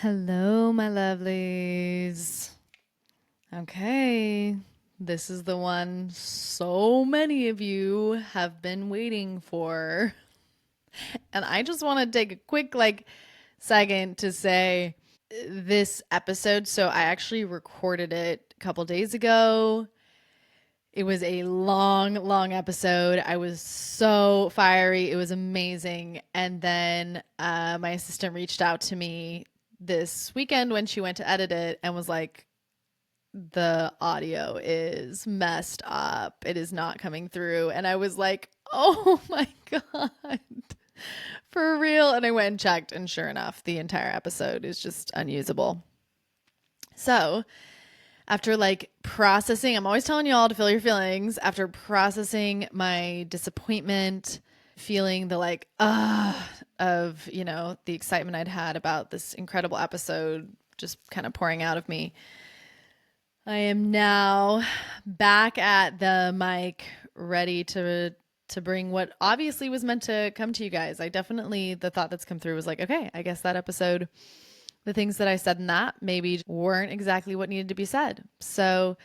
Hello, my lovelies. Okay, this is the one so many of you have been waiting for. And I just want to take a quick, second to say this episode. So I actually recorded it a couple days ago. It was a long, long episode. I was so fiery. It was amazing. And then my assistant reached out to me this weekend when she went to edit it and was like, the audio is messed up. It is not coming through. And I was like, oh my God, for real. And I went and checked, and sure enough, the entire episode is just unusable. So, after processing, I'm always telling you all to feel your feelings. After processing my disappointment, feeling the of, the excitement I'd had about this incredible episode just kind of pouring out of me, I am now back at the mic, ready to bring what obviously was meant to come to you guys. The thought that's come through was like, okay, I guess that episode, the things that I said in that maybe weren't exactly what needed to be said. So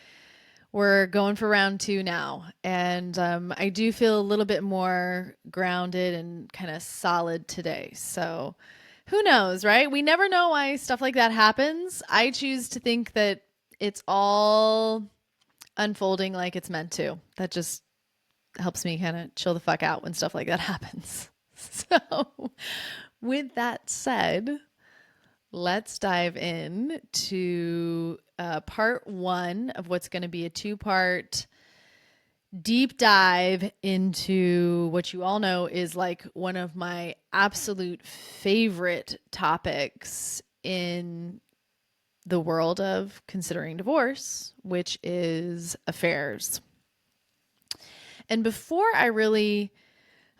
we're going for round two now. And I do feel a little bit more grounded and kind of solid today. So who knows, right? We never know why stuff like that happens. I choose to think that it's all unfolding like it's meant to. That just helps me kind of chill the fuck out when stuff like that happens. So, with that said, let's dive in to part one of what's going to be a two-part deep dive into what you all know is like one of my absolute favorite topics in the world of considering divorce, which is affairs. And before I really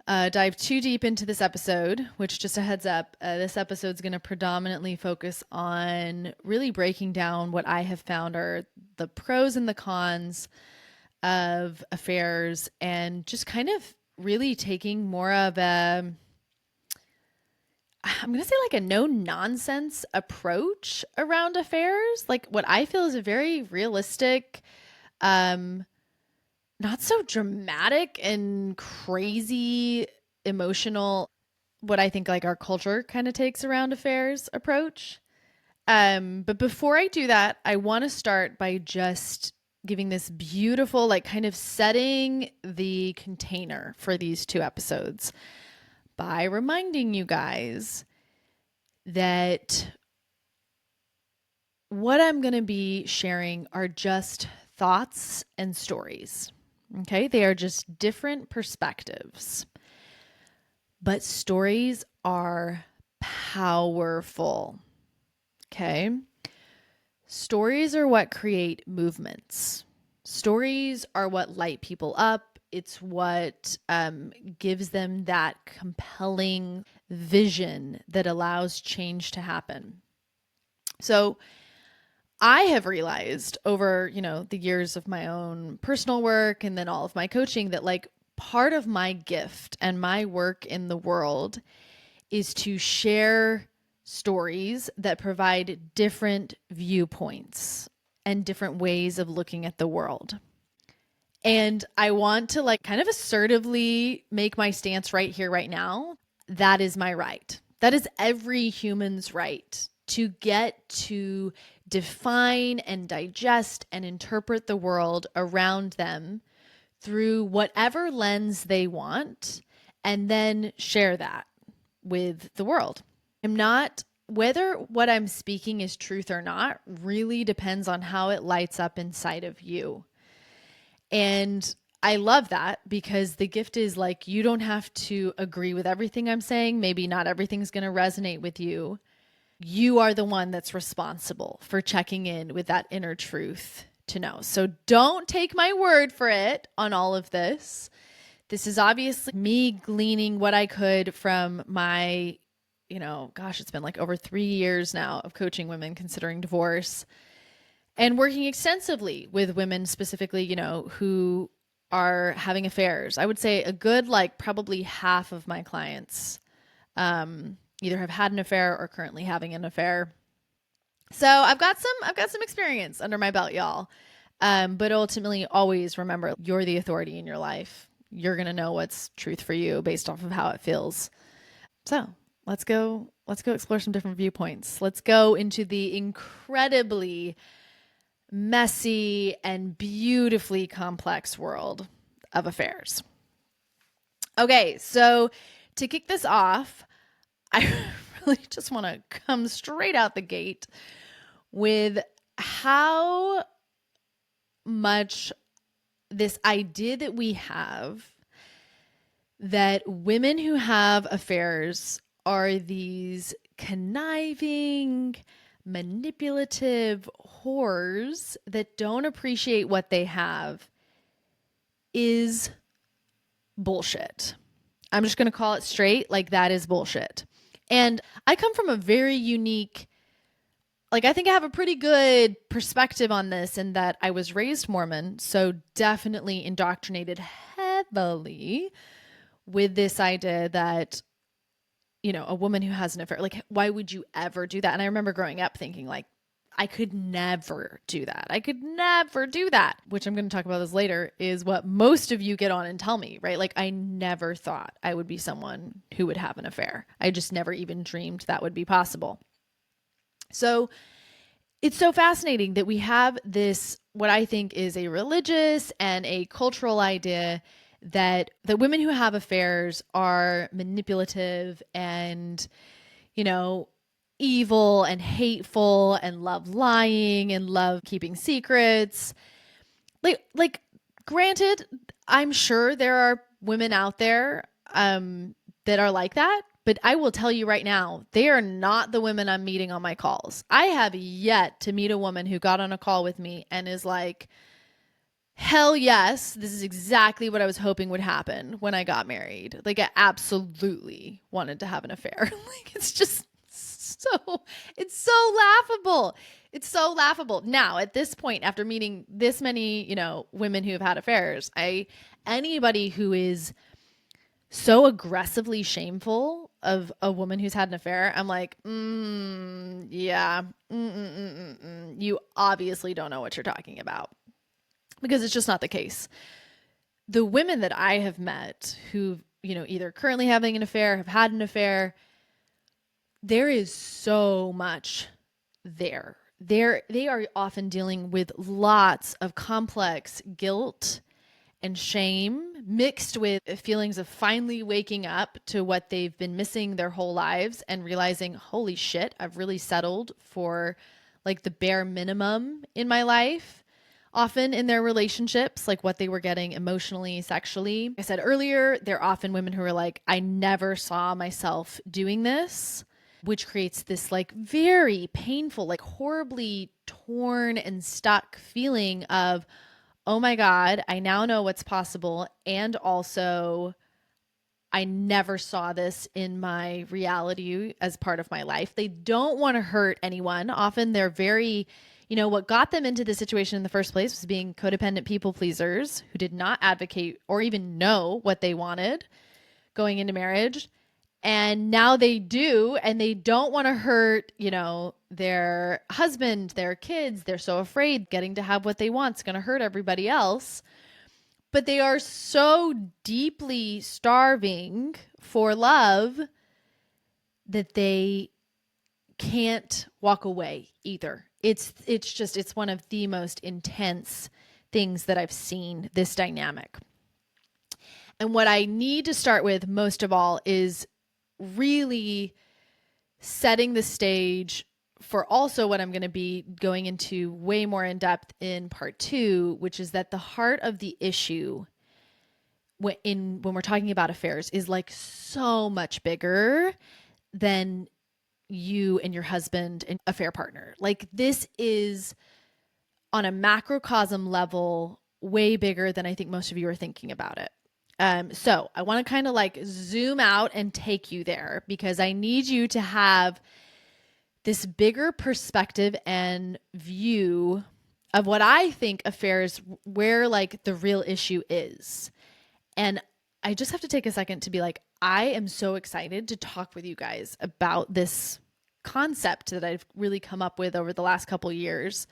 dive too deep into this episode, which just a heads up, this episode is going to predominantly focus on really breaking down what I have found are the pros and the cons of affairs and just kind of really taking more of I'm going to say like a no nonsense approach around affairs. Like what I feel is a very realistic, not so dramatic and crazy emotional, what I think like our culture kind of takes around affairs approach. But before I do that, I want to start by just giving this beautiful, like kind of setting the container for these two episodes by reminding you guys that what I'm going to be sharing are just thoughts and stories. Okay, they are just different perspectives. But stories are powerful. Okay, stories are what create movements. Stories are what light people up. It's what gives them that compelling vision that allows change to happen. So I have realized over, the years of my own personal work and then all of my coaching that like part of my gift and my work in the world is to share stories that provide different viewpoints and different ways of looking at the world. And I want to like kind of assertively make my stance right here, right now. That is my right. That is every human's right to get to define and digest and interpret the world around them through whatever lens they want and then share that with the world. Whether what I'm speaking is truth or not really depends on how it lights up inside of you. And I love that because the gift is like, you don't have to agree with everything I'm saying. Maybe not everything's going to resonate with you. You are the one that's responsible for checking in with that inner truth to know. So don't take my word for it on all of this. This is obviously me gleaning what I could from my, it's been like over 3 years now of coaching women considering divorce and working extensively with women specifically, who are having affairs. I would say a good, probably half of my clients either have had an affair or currently having an affair. So I've got some experience under my belt, y'all. But ultimately, always remember you're the authority in your life. You're gonna know what's truth for you based off of how it feels. So let's go explore some different viewpoints. Let's go into the incredibly messy and beautifully complex world of affairs. Okay, so to kick this off, I really just want to come straight out the gate with how much this idea that we have that women who have affairs are these conniving, manipulative whores that don't appreciate what they have is bullshit. I'm just going to call it straight. Like, that is bullshit. And I come from a very unique, like, I think I have a pretty good perspective on this in that I was raised Mormon, so definitely indoctrinated heavily with this idea that, you know, a woman who has an affair, like, why would you ever do that? And I remember growing up thinking, like, I could never do that. I could never do that, which I'm going to talk about this later, is what most of you get on and tell me, right? Like, I never thought I would be someone who would have an affair. I just never even dreamed that would be possible. So it's so fascinating that we have this, what I think is a religious and a cultural idea that the women who have affairs are manipulative and, you know, evil and hateful and love lying and love keeping secrets. Like granted, I'm sure there are women out there that are like that, but I will tell you right now, they are not the women I'm meeting on my calls. I have yet to meet a woman who got on a call with me and is like, hell yes, this is exactly what I was hoping would happen when I got married. Like, I absolutely wanted to have an affair. Like, it's just it's so laughable. It's so laughable. Now, at this point, after meeting this many, you know, women who have had affairs, anybody who is so aggressively shameful of a woman who's had an affair, I'm like, yeah, you obviously don't know what you're talking about, because it's just not the case. The women that I have met who, you know, either currently having an affair, have had an affair, there is so much there. They are often dealing with lots of complex guilt and shame mixed with feelings of finally waking up to what they've been missing their whole lives and realizing, holy shit, I've really settled for like the bare minimum in my life. Often in their relationships, like what they were getting emotionally, sexually. I said earlier, they're often women who are like, I never saw myself doing this, which creates this like very painful, like horribly torn and stuck feeling of, oh my God, I now know what's possible. And also, I never saw this in my reality as part of my life. They don't want to hurt anyone. Often they're very, you know, what got them into the situation in the first place was being codependent people pleasers who did not advocate or even know what they wanted going into marriage. And now they do, and they don't want to hurt, you know, their husband, their kids. They're so afraid getting to have what they want is going to hurt everybody else. But they are so deeply starving for love that they can't walk away either. It's one of the most intense things that I've seen, this dynamic. And what I need to start with most of all is really setting the stage for also what I'm going to be going into way more in depth in part 2, which is that the heart of the issue when we're talking about affairs is like so much bigger than you and your husband and affair partner. Like, this is on a macrocosm level way bigger than I think most of you are thinking about it. So I want to kind of like zoom out and take you there, because I need you to have this bigger perspective and view of what I think affairs, where like the real issue is. And I just have to take a second to be like, I am so excited to talk with you guys about this concept that I've really come up with over the last couple years,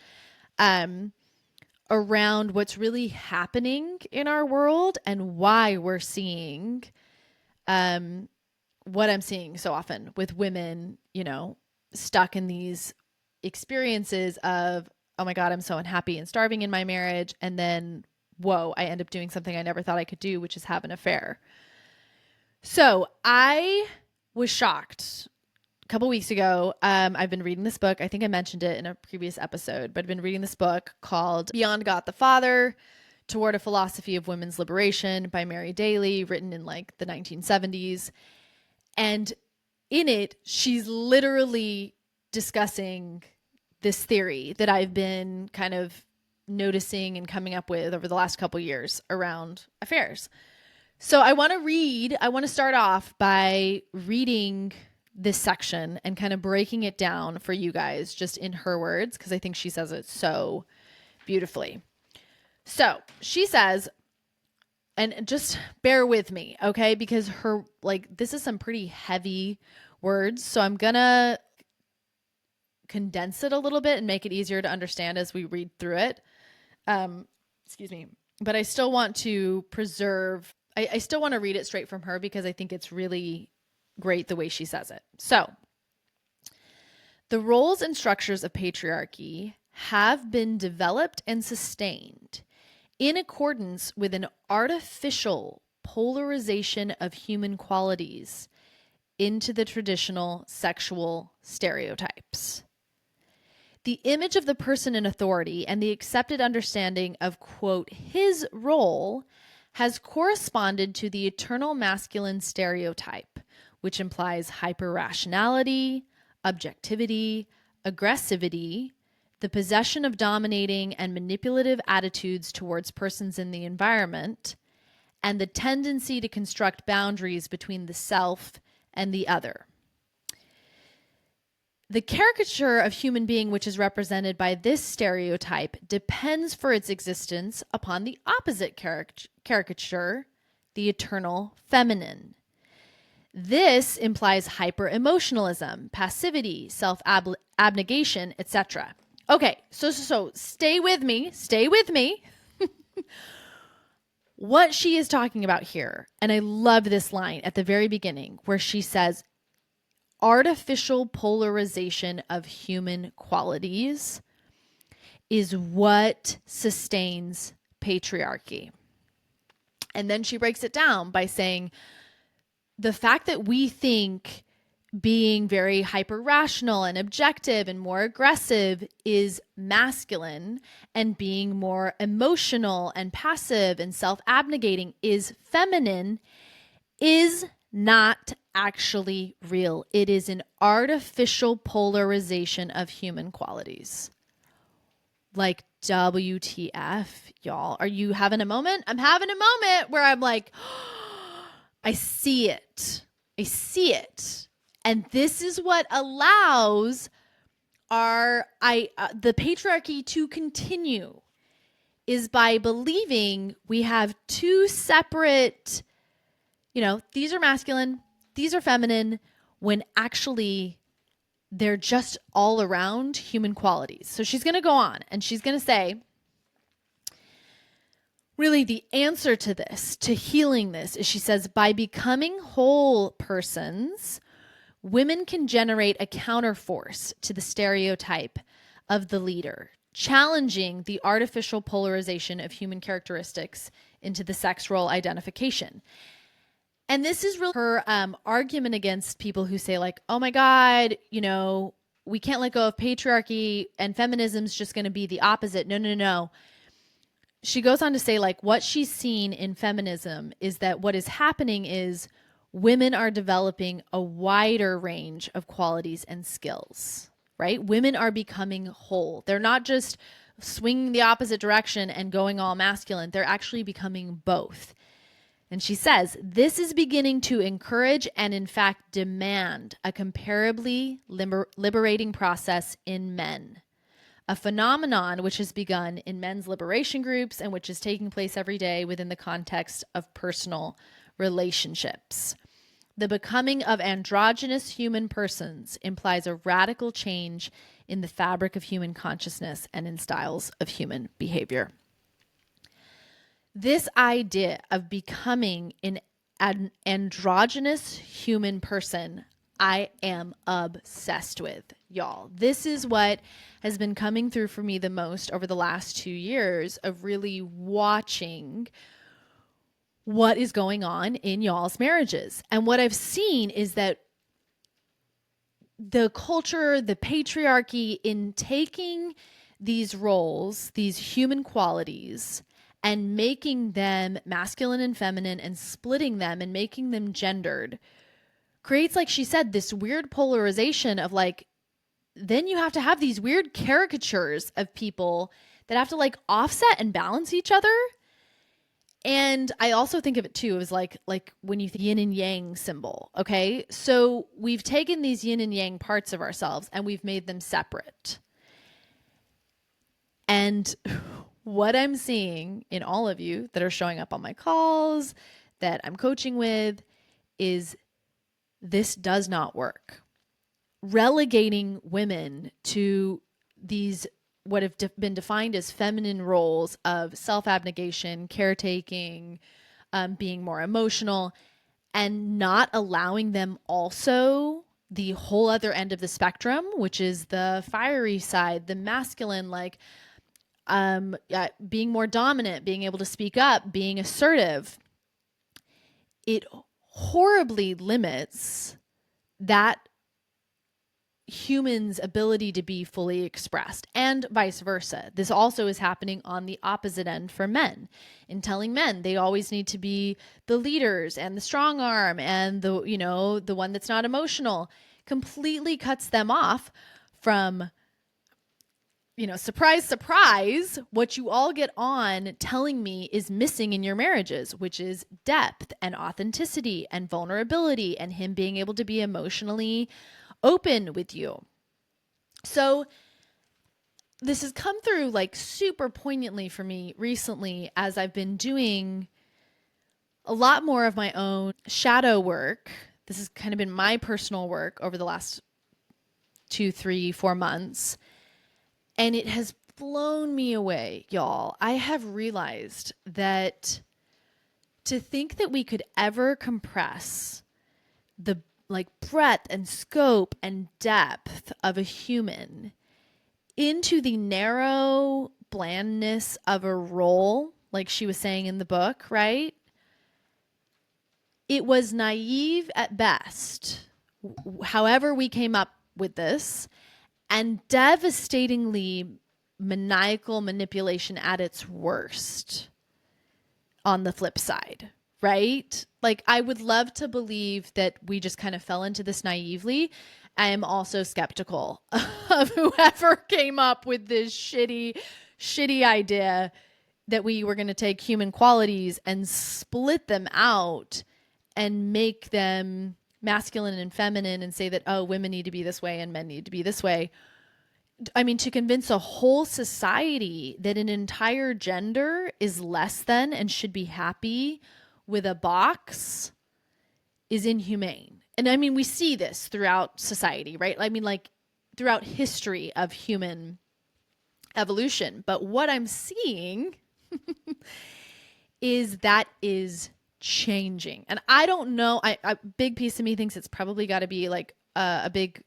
around what's really happening in our world and why we're seeing what I'm seeing so often with women, stuck in these experiences of, oh my God, I'm so unhappy and starving in my marriage. And then, whoa, I end up doing something I never thought I could do, which is have an affair. So I was shocked a couple weeks ago. I've been reading this book. I think I mentioned it in a previous episode, but I've been reading this book called Beyond God the Father, Toward a Philosophy of Women's Liberation by Mary Daly, written in like the 1970s. And in it, she's literally discussing this theory that I've been kind of noticing and coming up with over the last couple years around affairs. So I want to start off by reading this section and kind of breaking it down for you guys just in her words, because I think she says it so beautifully. So she says, and just bear with me, okay? Because this is some pretty heavy words. So I'm going to condense it a little bit and make it easier to understand as we read through it. Excuse me. But I still want to preserve, I still want to read it straight from her because I think it's really great the way she says it. So, the roles and structures of patriarchy have been developed and sustained in accordance with an artificial polarization of human qualities into the traditional sexual stereotypes. The image of the person in authority and the accepted understanding of, quote, his role has corresponded to the eternal masculine stereotype, which implies hyper-rationality, objectivity, aggressivity, the possession of dominating and manipulative attitudes towards persons in the environment, and the tendency to construct boundaries between the self and the other. The caricature of human being which is represented by this stereotype depends for its existence upon the opposite caricature, the eternal feminine. This implies hyper-emotionalism, passivity, self-abnegation, etc. Okay, so stay with me. What she is talking about here, and I love this line at the very beginning where she says, artificial polarization of human qualities is what sustains patriarchy. And then she breaks it down by saying, the fact that we think being very hyper-rational and objective and more aggressive is masculine, and being more emotional and passive and self-abnegating is feminine, is not actually real. It is an artificial polarization of human qualities. Like, WTF, y'all. Are you having a moment? I'm having a moment where I'm like, I see it. And this is what allows the patriarchy to continue, is by believing we have two separate, these are masculine, these are feminine, when actually they're just all around human qualities. So she's going to go on and she's going to say, really, the answer to this, to healing this, is, she says, by becoming whole persons, women can generate a counterforce to the stereotype of the leader, challenging the artificial polarization of human characteristics into the sex role identification. And this is really her argument against people who say, like, oh my God, we can't let go of patriarchy and feminism's just going to be the opposite. No. She goes on to say, like, what she's seen in feminism is that what is happening is women are developing a wider range of qualities and skills, right? Women are becoming whole. They're not just swinging the opposite direction and going all masculine. They're actually becoming both. And she says, this is beginning to encourage and, in fact, demand a comparably liberating process in men. A phenomenon which has begun in men's liberation groups and which is taking place every day within the context of personal relationships. The becoming of androgynous human persons implies a radical change in the fabric of human consciousness and in styles of human behavior. This idea of becoming an androgynous human person, I am obsessed with, y'all. This is what has been coming through for me the most over the last 2 years of really watching what is going on in y'all's marriages. And what I've seen is that the culture, the patriarchy, in taking these roles, these human qualities, and making them masculine and feminine and splitting them and making them gendered, creates, like she said, this weird polarization of like, then you have to have these weird caricatures of people that have to like offset and balance each other. And I also think of it too as like when you think yin and yang symbol, okay? So we've taken these yin and yang parts of ourselves and we've made them separate. And what I'm seeing in all of you that are showing up on my calls, that I'm coaching with, is this does not work. Relegating women to these what have been defined as feminine roles of self-abnegation, caretaking, being more emotional, and not allowing them also the whole other end of the spectrum, which is the fiery side, the masculine, like being more dominant, being able to speak up, being assertive. It horribly limits that humans' ability to be fully expressed, and vice versa. This also is happening on the opposite end for men, in telling men they always need to be the leaders and the strong arm and the one that's not emotional. Completely cuts them off from, surprise, surprise, what you all get on telling me is missing in your marriages, which is depth and authenticity and vulnerability and him being able to be emotionally open with you. So this has come through like super poignantly for me recently as I've been doing a lot more of my own shadow work. This has kind of been my personal work over the last 2, 3, 4 months. And it has blown me away, y'all. I have realized that to think that we could ever compress the like breadth and scope and depth of a human into the narrow blandness of a role, like she was saying in the book, right? It was naive at best, however we came up with this, and devastatingly maniacal manipulation at its worst on the flip side. Right? Like, I would love to believe that we just kind of fell into this naively. I am also skeptical of whoever came up with this shitty idea that we were going to take human qualities and split them out and make them masculine and feminine and say that, oh, women need to be this way and men need to be this way. I mean, to convince a whole society that an entire gender is less than and should be happy with a box is inhumane. And I mean, we see this throughout society, right? I mean, like throughout history of human evolution. But what I'm seeing is that is changing. And I don't know, a big piece of me thinks it's probably got to be like a big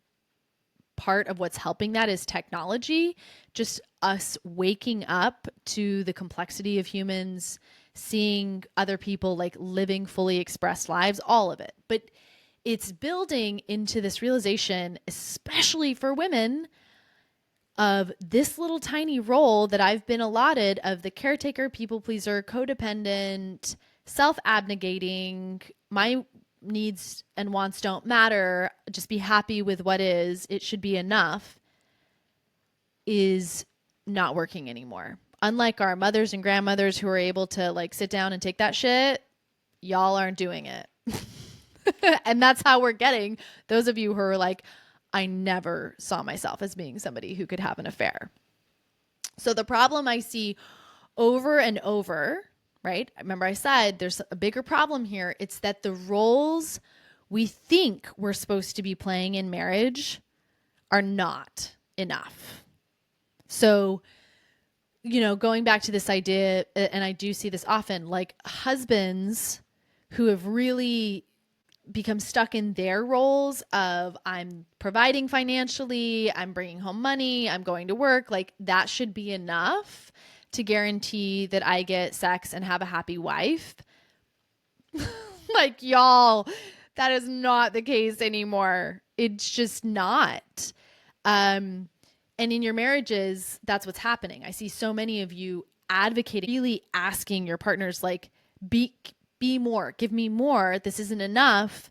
part of what's helping that is technology, just us waking up to the complexity of humans, seeing other people like living fully expressed lives, all of it. But it's building into this realization, especially for women, of this little tiny role that I've been allotted of the caretaker, people pleaser, codependent, self-abnegating, my needs and wants don't matter, just be happy with what is, it should be enough, is not working anymore. Unlike our mothers and grandmothers who are able to like sit down and take that shit, y'all aren't doing it. And that's how we're getting those of you who are like, I never saw myself as being somebody who could have an affair. So the problem I see over and over, right? Remember I said there's a bigger problem here. It's that the roles we think we're supposed to be playing in marriage are not enough. So, going back to this idea, and I do see this often, like husbands who have really become stuck in their roles of I'm providing financially, I'm bringing home money, I'm going to work, like that should be enough to guarantee that I get sex and have a happy wife. Like, y'all, that is not the case anymore. It's just not. And in your marriages, that's what's happening. I see so many of you advocating, really asking your partners, like, be more, give me more. This isn't enough.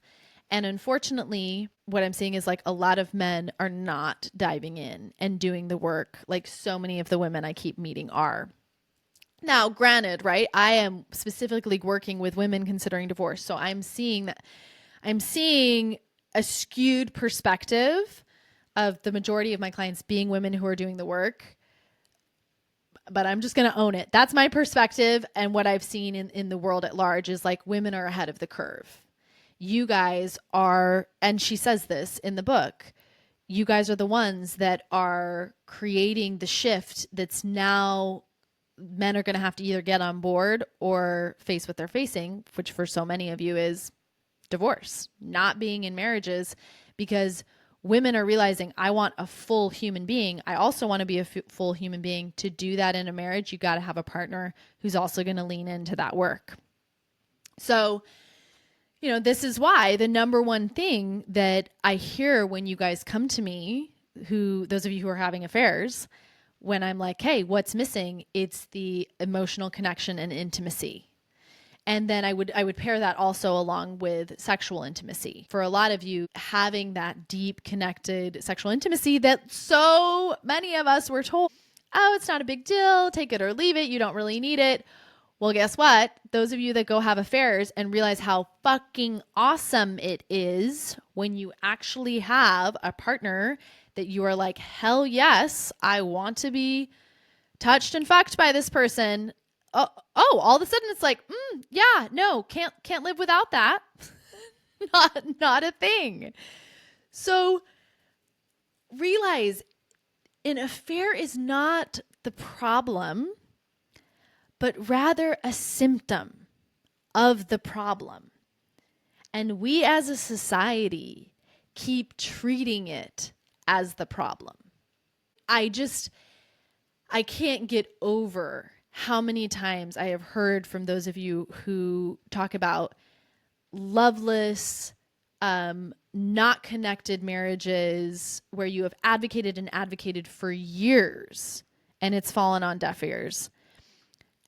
And unfortunately, what I'm seeing is like a lot of men are not diving in and doing the work like so many of the women I keep meeting are. Now, granted, right, I am specifically working with women considering divorce. So I'm seeing a skewed perspective of the majority of my clients being women who are doing the work. But I'm just going to own it. That's my perspective. And what I've seen in the world at large is like women are ahead of the curve. You guys are, and she says this in the book, you guys are the ones that are creating the shift that's now men are going to have to either get on board or face what they're facing, which for so many of you is divorce, not being in marriages, because women are realizing I want a full human being. I also want to be a full human being. To do that in a marriage, you got to have a partner who's also going to lean into that work. So, this is why the number one thing that I hear when you guys come to me, those of you who are having affairs, when I'm like, hey, what's missing? It's the emotional connection and intimacy. And then I would pair that also along with sexual intimacy. For a lot of you, having that deep connected sexual intimacy that so many of us were told, oh, it's not a big deal, take it or leave it, you don't really need it. Well, guess what? Those of you that go have affairs and realize how fucking awesome it is when you actually have a partner that you are like, hell yes, I want to be touched and fucked by this person. Oh, all of a sudden it's like, yeah, no, can't live without that. not a thing. So realize an affair is not the problem, but rather a symptom of the problem. And we as a society keep treating it as the problem. I can't get over how many times I have heard from those of you who talk about loveless, not connected marriages where you have advocated for years and it's fallen on deaf ears.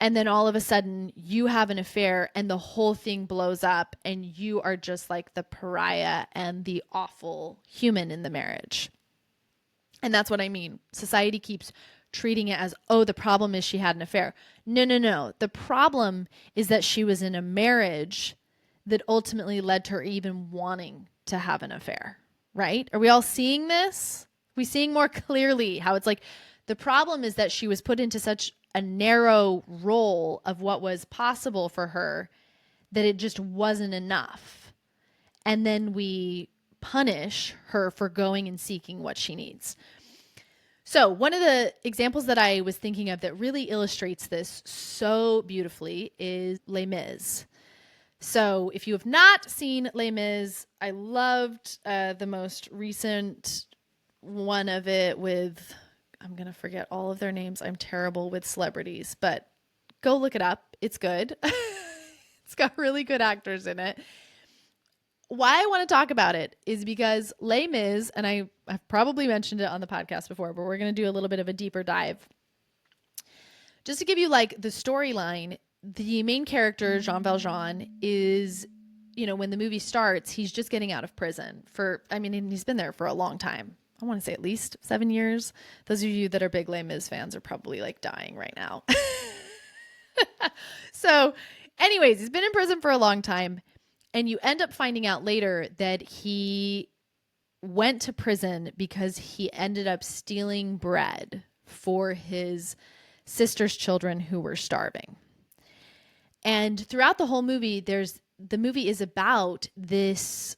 And then all of a sudden you have an affair and the whole thing blows up and you are just like the pariah and the awful human in the marriage. And that's what I mean. Society keeps treating it as, oh, the problem is she had an affair. No. The problem is that she was in a marriage that ultimately led to her even wanting to have an affair, right? Are we all seeing this? Are we seeing more clearly how it's like the problem is that she was put into such a narrow role of what was possible for her that it just wasn't enough. And then we punish her for going and seeking what she needs. So one of the examples that I was thinking of that really illustrates this so beautifully is Les Mis. So if you have not seen Les Mis, I loved the most recent one of it with, I'm going to forget all of their names. I'm terrible with celebrities, but go look it up. It's good. It's got really good actors in it. Why I want to talk about it is because Les Mis, and I've probably mentioned it on the podcast before, but we're going to do a little bit of a deeper dive. Just to give you like the storyline, the main character, Jean Valjean, is, when the movie starts, he's just getting out of prison and he's been there for a long time. I want to say at least 7 years. Those of you that are big Les Mis fans are probably like dying right now. So anyways, he's been in prison for a long time. And you end up finding out later that he went to prison because he ended up stealing bread for his sister's children who were starving. And throughout the whole movie, the movie is about this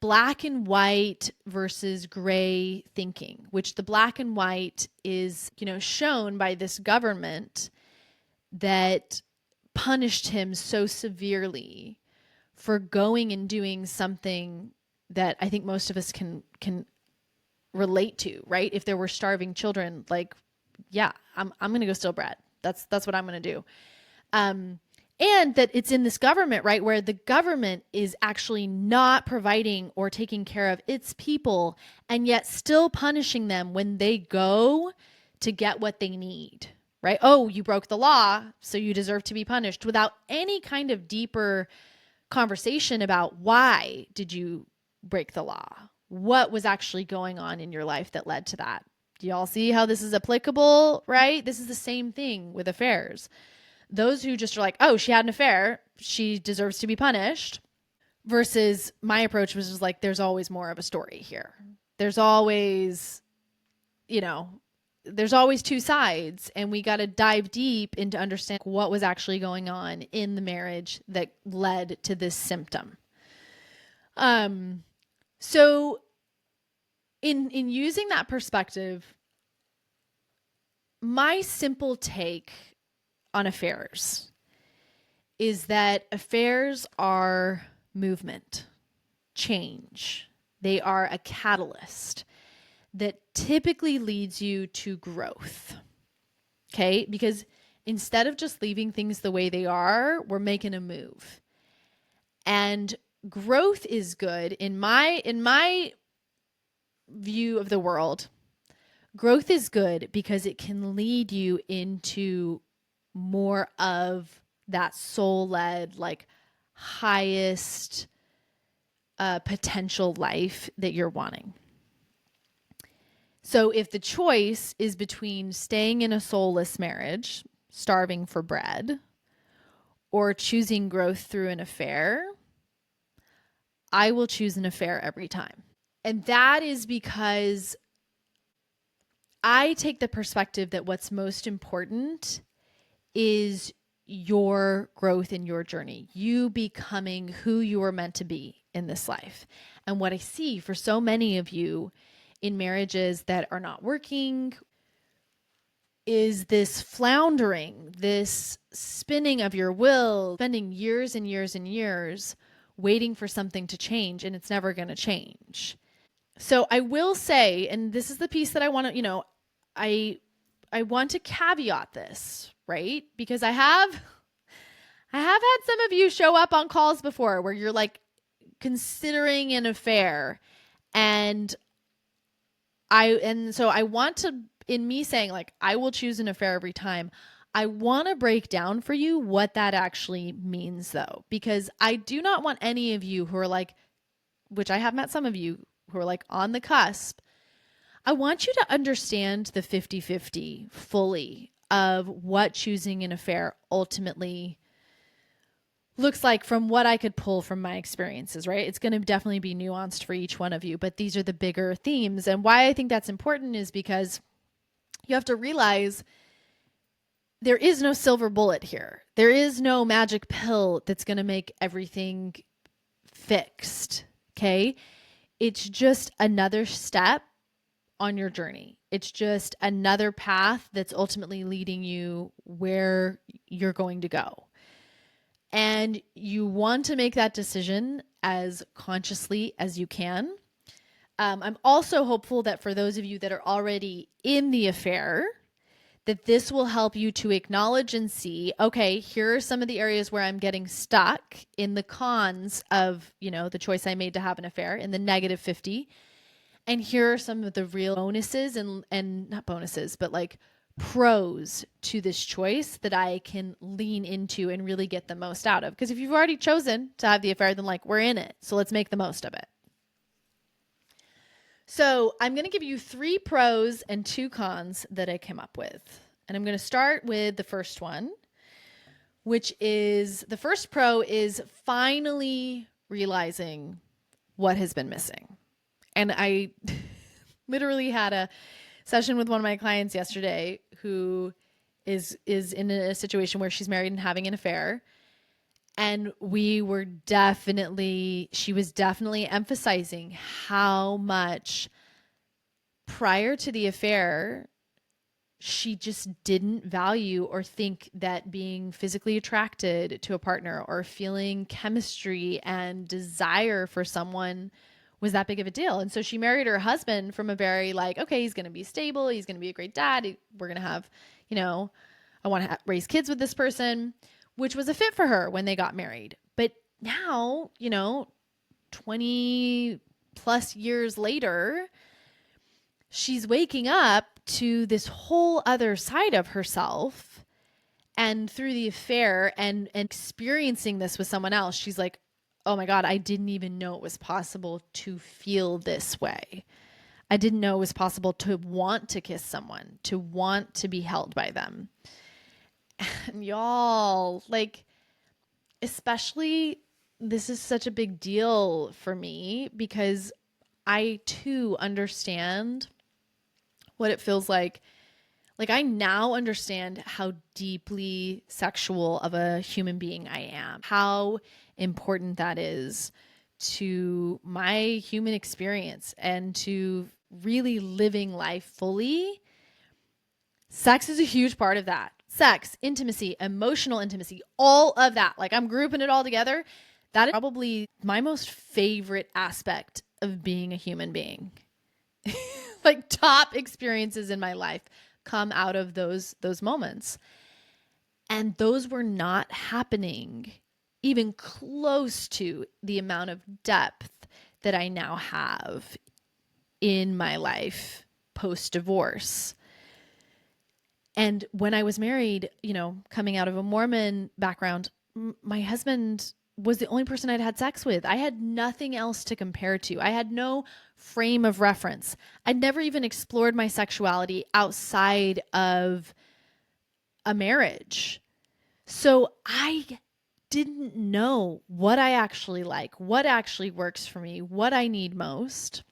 black and white versus gray thinking, which the black and white is, shown by this government that punished him so severely for going and doing something that I think most of us can relate to, right? If there were starving children, like, yeah, I'm going to go steal bread. That's what I'm going to do. And that it's in this government, right, where the government is actually not providing or taking care of its people, and yet still punishing them when they go to get what they need, right? Oh, you broke the law, so you deserve to be punished, without any kind of deeper conversation about why did you break the law? What was actually going on in your life that led to that? Do y'all see how this is applicable, right? This is the same thing with affairs. Those who just are like, oh, she had an affair, she deserves to be punished, versus my approach was just like, there's always more of a story here. There's always, there's always two sides, and we got to dive deep into understand what was actually going on in the marriage that led to this symptom. So in using that perspective, my simple take on affairs is that affairs are movement, change. They are a catalyst that typically leads you to growth. Okay? Because instead of just leaving things the way they are, we're making a move. And growth is good in my view of the world. Growth is good because it can lead you into more of that soul-led, like, highest potential life that you're wanting. So if the choice is between staying in a soulless marriage, starving for bread, or choosing growth through an affair, I will choose an affair every time. And that is because I take the perspective that what's most important is your growth in your journey, you becoming who you are meant to be in this life. And what I see for so many of you in marriages that are not working is this floundering, this spinning of your will, spending years and years and years waiting for something to change, and it's never going to change. So I will say, and this is the piece that I want to, I want to caveat this, right? Because I have had some of you show up on calls before where you're like considering an affair, and so I want to, in me saying like I will choose an affair every time, I want to break down for you what that actually means, though, because I do not want any of you who are like, which I have met some of you who are like on the cusp. I want you to understand the 50-50 fully of what choosing an affair ultimately looks like from what I could pull from my experiences, right? It's going to definitely be nuanced for each one of you, but these are the bigger themes. And why I think that's important is because you have to realize there is no silver bullet here. There is no magic pill that's going to make everything fixed, okay? It's just another step on your journey. It's just another path that's ultimately leading you where you're going to go. And you want to make that decision as consciously as you can. I'm also hopeful that for those of you that are already in the affair, that this will help you to acknowledge and see, okay, here are some of the areas where I'm getting stuck in the cons of, the choice I made to have an affair, in the negative 50. And here are some of the real bonuses and not bonuses, but like pros to this choice that I can lean into and really get the most out of. Because if you've already chosen to have the affair, then like we're in it. So let's make the most of it. So I'm going to give you 3 pros and 2 cons that I came up with. And I'm going to start with the first one, which is the first pro is finally realizing what has been missing. And I literally had a session with one of my clients yesterday who is in a situation where she's married and having an affair. And she was definitely emphasizing how much prior to the affair, she just didn't value or think that being physically attracted to a partner or feeling chemistry and desire for someone was that big of a deal. And so she married her husband from a very like, okay, he's going to be stable. He's going to be a great dad. We're going to have, I want to raise kids with this person, which was a fit for her when they got married. But now, 20 plus years later, she's waking up to this whole other side of herself, and through the affair and experiencing this with someone else, she's like, oh my God, I didn't even know it was possible to feel this way. I didn't know it was possible to want to kiss someone, to want to be held by them. And y'all, like, especially this is such a big deal for me because I too understand what it feels like. Like, I now understand how deeply sexual of a human being I am, how important that is to my human experience and to really living life fully. Sex is a huge part of that. Sex, intimacy, emotional intimacy, all of that. Like, I'm grouping it all together. That is probably my most favorite aspect of being a human being. Like, top experiences in my life come out of those moments. And those were not happening even close to the amount of depth that I now have in my life post-divorce. And when I was married, coming out of a Mormon background, my husband was the only person I'd had sex with. I had nothing else to compare to. I had no frame of reference. I'd never even explored my sexuality outside of a marriage. So I didn't know what I actually like, what actually works for me, what I need most.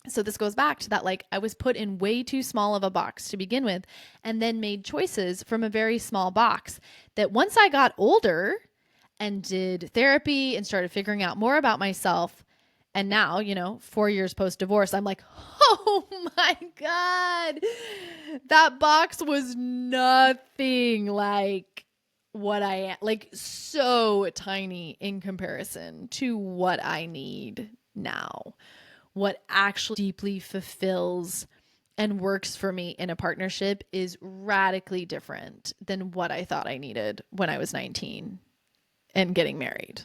So this goes back to that, like, I was put in way too small of a box to begin with, and then made choices from a very small box that once I got older and did therapy and started figuring out more about myself, and now, 4 years post-divorce, I'm like, oh my God, that box was nothing like what I am, like, so tiny in comparison to what I need now. What actually deeply fulfills and works for me in a partnership is radically different than what I thought I needed when I was 19 and getting married.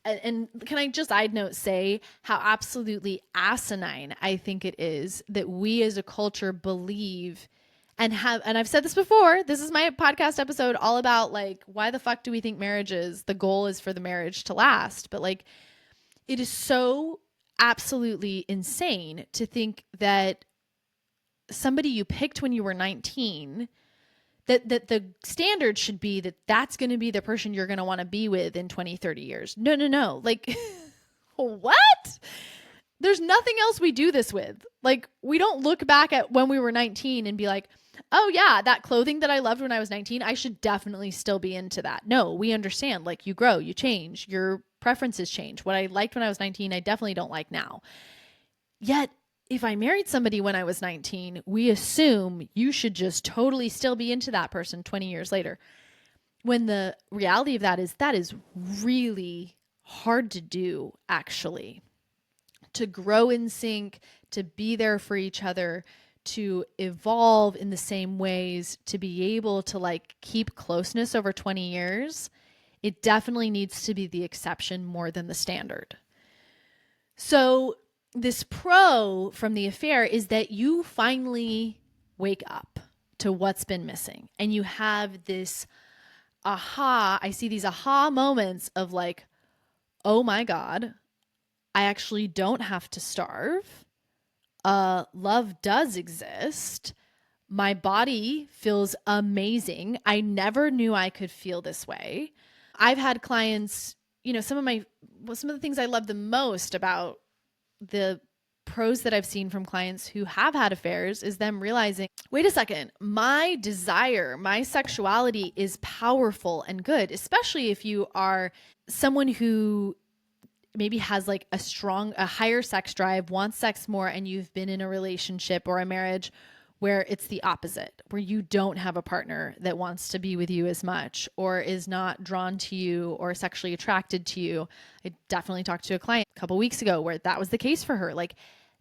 And can I just side note say how absolutely asinine I think it is that we as a culture believe and I've said this before, this is my podcast episode all about, like, why the fuck do we think the goal is for the marriage to last? But, like, it is so absolutely insane to think that somebody you picked when you were 19, that the standard should be that that's going to be the person you're going to want to be with in 20, 30 years. No. Like, what? There's nothing else we do this with. Like, we don't look back at when we were 19 and be like, oh yeah, that clothing that I loved when I was 19, I should definitely still be into that. No, we understand, like, you grow, you change, your preferences change. What I liked when I was 19, I definitely don't like now. Yet, if I married somebody when I was 19, we assume you should just totally still be into that person 20 years later. When the reality of that is really hard to do, actually. To grow in sync, to be there for each other, to evolve in the same ways, to be able to, like, keep closeness over 20 years, it definitely needs to be the exception more than the standard. So this pro from the affair is that you finally wake up to what's been missing, and you have this I see these aha moments of, like, oh my God, I actually don't have to starve. Love does exist. My body feels amazing. I never knew I could feel this way. I've had clients, some of the things I love the most about the pros that I've seen from clients who have had affairs is them realizing, wait a second, my desire, my sexuality is powerful and good, especially if you are someone who maybe has like a higher sex drive, wants sex more, and you've been in a relationship or a marriage where it's the opposite, where you don't have a partner that wants to be with you as much or is not drawn to you or sexually attracted to you. I definitely talked to a client a couple weeks ago where that was the case for her. Like,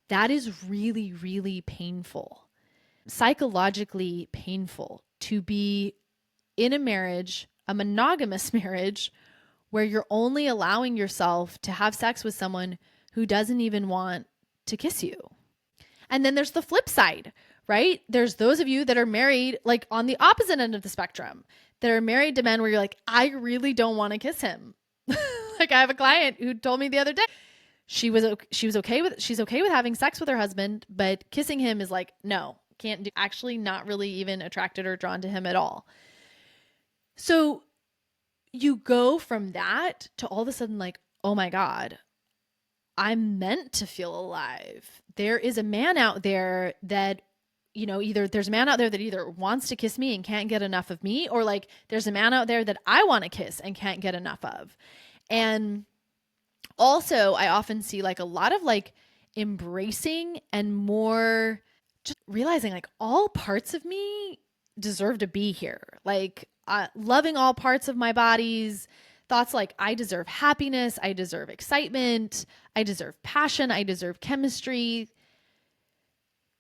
that is really, really painful, psychologically painful to be in a marriage, a monogamous marriage, where you're only allowing yourself to have sex with someone who doesn't even want to kiss you. And then there's the flip side, right? There's those of you that are married, like on the opposite end of the spectrum, that are married to men where you're like, I really don't want to kiss him. Like, I have a client who told me the other day, she's okay with having sex with her husband, but kissing him is like, no, can't do, actually not really even attracted or drawn to him at all. So you go from that to all of a sudden like, oh my God, I'm meant to feel alive. There is a man out there that, either there's a man out there that either wants to kiss me and can't get enough of me, or like there's a man out there that I want to kiss and can't get enough of. And also, I often see like a lot of like embracing and more just realizing like all parts of me deserve to be here. Like, loving all parts of my bodies, thoughts like I deserve happiness, I deserve excitement, I deserve passion, I deserve chemistry.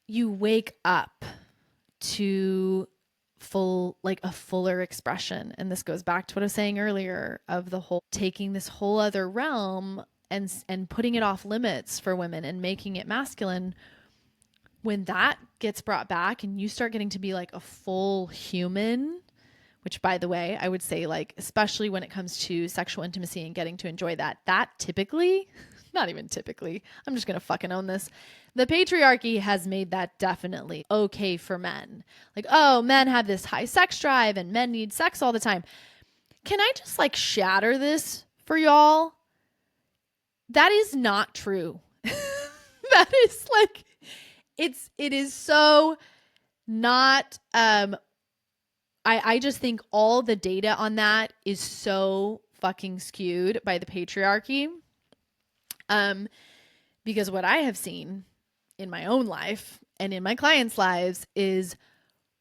You wake up to a fuller expression. And this goes back to what I was saying earlier of the whole taking this whole other realm and putting it off limits for women and making it masculine. When that gets brought back and you start getting to be like a full human, which, by the way, I would say, like, especially when it comes to sexual intimacy and getting to enjoy that typically, not even typically, I'm just going to fucking own this. The patriarchy has made that definitely okay for men. Like, oh, men have this high sex drive and men need sex all the time. Can I just like shatter this for y'all? That is not true. That is like, it is so not, I just think all the data on that is so fucking skewed by the patriarchy. Because what I have seen in my own life and in my clients' lives is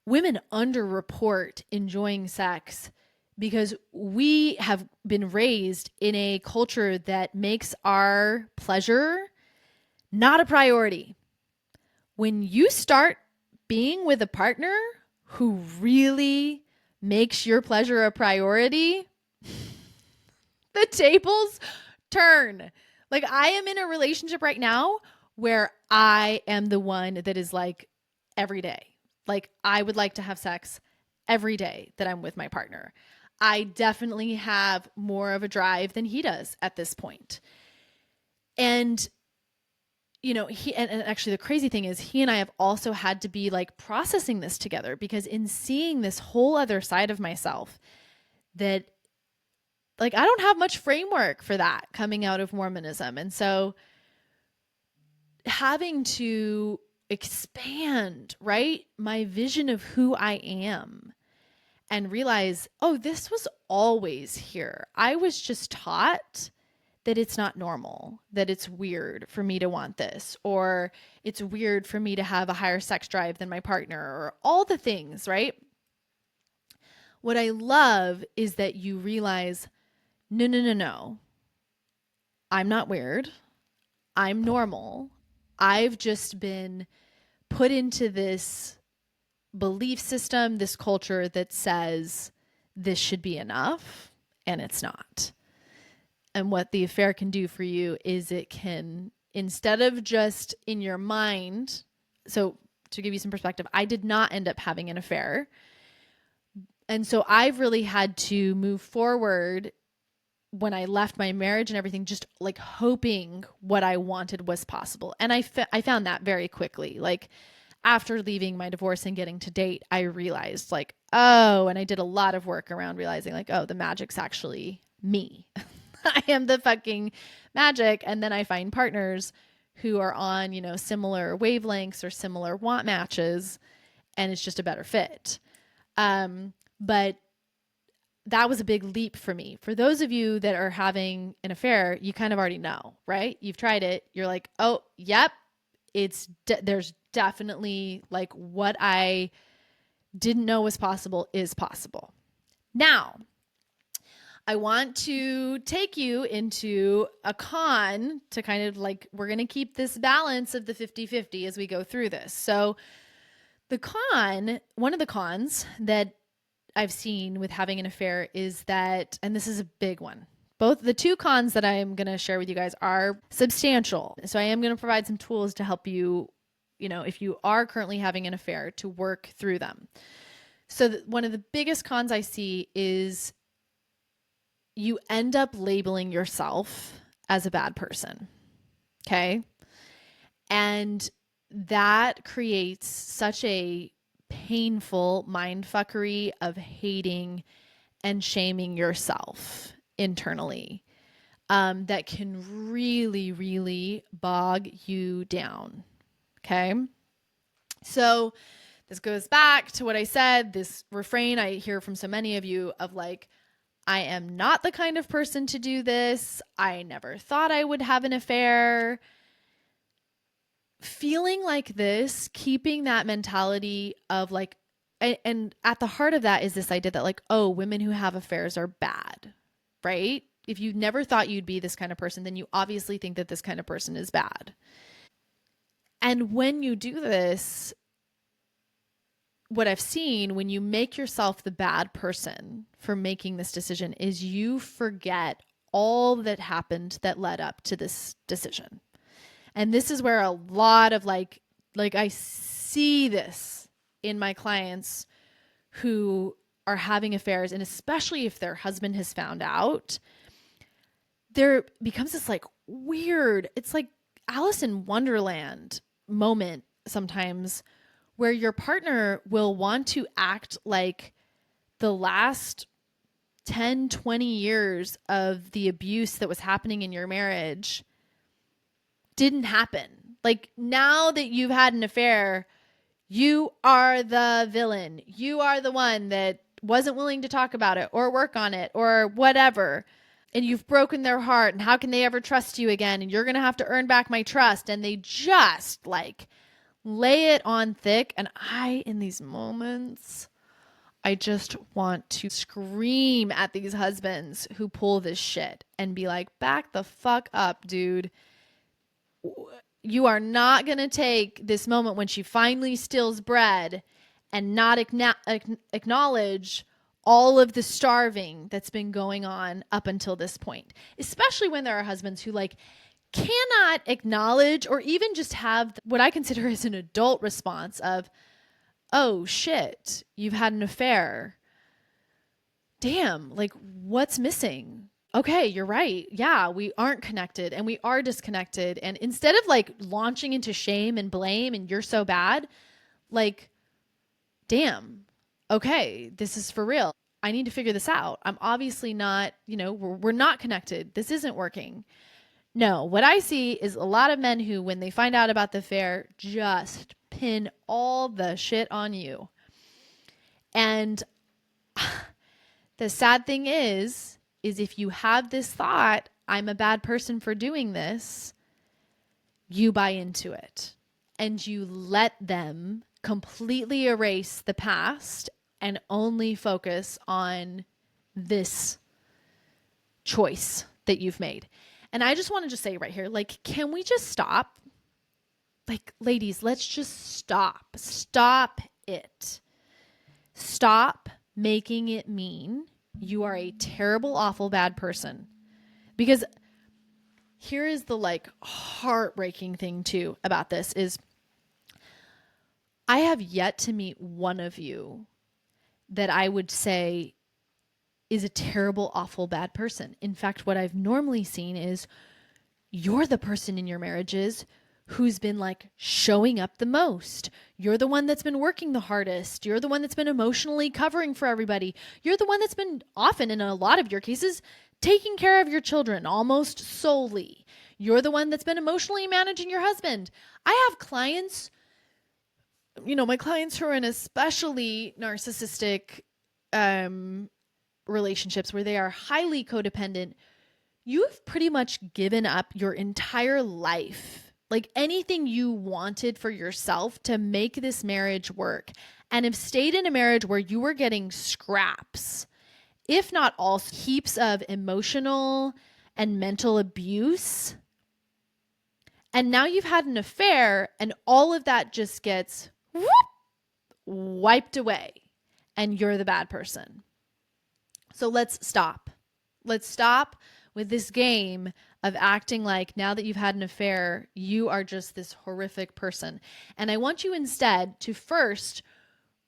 women underreport enjoying sex because we have been raised in a culture that makes our pleasure not a priority. When you start being with a partner who really makes your pleasure a priority, the tables turn. Like, I am in a relationship right now where I am the one that is like every day. Like, I would like to have sex every day that I'm with my partner. I definitely have more of a drive than he does at this point. And he and actually the crazy thing is he and I have also had to be like processing this together, because in seeing this whole other side of myself that like I don't have much framework for that coming out of Mormonism. And so having to expand, right, my vision of who I am and realize, oh, this was always here. I was just taught that it's not normal, that it's weird for me to want this, or it's weird for me to have a higher sex drive than my partner, or all the things, right? What I love is that you realize, no. I'm not weird. I'm normal. I've just been put into this belief system, this culture that says this should be enough, and it's not. And what the affair can do for you is it can, instead of just in your mind, so to give you some perspective, I did not end up having an affair. And so I've really had to move forward when I left my marriage and everything, just like hoping what I wanted was possible. And I found that very quickly. Like, after leaving my divorce and getting to date, I realized like, oh, and I did a lot of work around realizing like, oh, the magic's actually me. I am the fucking magic. And then I find partners who are on, similar wavelengths or similar want matches, and it's just a better fit. But that was a big leap for me. For those of you that are having an affair, you kind of already know, right? You've tried it. You're like, oh, yep, there's definitely like what I didn't know was possible is possible. Now, I want to take you into a con to kind of like, we're going to keep this balance of the 50-50 as we go through this. So one of the cons that I've seen with having an affair is that, and this is a big one, both the two cons that I am going to share with you guys are substantial. So I am going to provide some tools to help you, if you are currently having an affair, to work through them. So one of the biggest cons I see is you end up labeling yourself as a bad person. Okay. And that creates such a painful mindfuckery of hating and shaming yourself internally, that can really, really bog you down. Okay. So this goes back to what I said, this refrain I hear from so many of you of like, I am not the kind of person to do this. I never thought I would have an affair. Feeling like this, keeping that mentality of like, and at the heart of that is this idea that like, oh, women who have affairs are bad, right? If you never thought you'd be this kind of person, then you obviously think that this kind of person is bad. And when you do this, what I've seen when you make yourself the bad person for making this decision is you forget all that happened that led up to this decision. And this is where a lot of like I see this in my clients who are having affairs, and especially if their husband has found out, there becomes this like weird, it's like Alice in Wonderland moment sometimes where your partner will want to act like the last 10, 20 years of the abuse that was happening in your marriage didn't happen. Like now that you've had an affair, you are the villain. You are the one that wasn't willing to talk about it or work on it or whatever. And you've broken their heart. And how can they ever trust you again? And you're going to have to earn back my trust. And they just like lay it on thick. And in these moments, I just want to scream at these husbands who pull this shit and be like, back the fuck up, dude. You are not going to take this moment when she finally steals bread and not acknowledge all of the starving that's been going on up until this point, especially when there are husbands who like cannot acknowledge or even just have what I consider as an adult response of, oh shit, you've had an affair. Damn, like what's missing? Okay, you're right. Yeah, we aren't connected and we are disconnected. And instead of like launching into shame and blame and you're so bad, like, damn, okay, this is for real. I need to figure this out. I'm obviously not, we're not connected. This isn't working. No, what I see is a lot of men who, when they find out about the affair, just pin all the shit on you. And the sad thing is if you have this thought, I'm a bad person for doing this, you buy into it and you let them completely erase the past and only focus on this choice that you've made. And I just want to just say right here, like, can we just stop? Like, ladies, let's just stop. Stop it. Stop making it mean you are a terrible, awful, bad person. Because here is the like heartbreaking thing too about this is I have yet to meet one of you that I would say is a terrible, awful, bad person. In fact, what I've normally seen is you're the person in your marriages who's been like showing up the most. You're the one that's been working the hardest. You're the one that's been emotionally covering for everybody. You're the one that's been often, in a lot of your cases, taking care of your children almost solely. You're the one that's been emotionally managing your husband. I have clients, my clients who are in especially narcissistic relationships where they are highly codependent. You've pretty much given up your entire life, like anything you wanted for yourself to make this marriage work, and have stayed in a marriage where you were getting scraps, if not all, heaps of emotional and mental abuse. And now you've had an affair, and all of that just gets whoop, wiped away, and you're the bad person. So let's stop. Let's stop with this game of acting like now that you've had an affair, you are just this horrific person. And I want you instead to first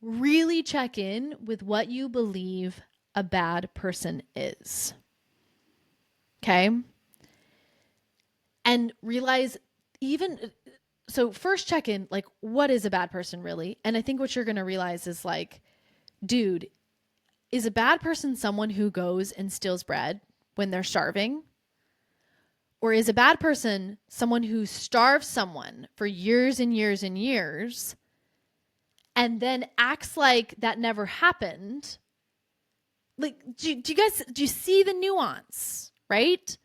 really check in with what you believe a bad person is. Okay? And realize so first check in, like, what is a bad person really? And I think what you're going to realize is like, dude, is a bad person someone who goes and steals bread when they're starving? Or is a bad person someone who starves someone for years and years and years and then acts like that never happened? Like, do you see the nuance, right?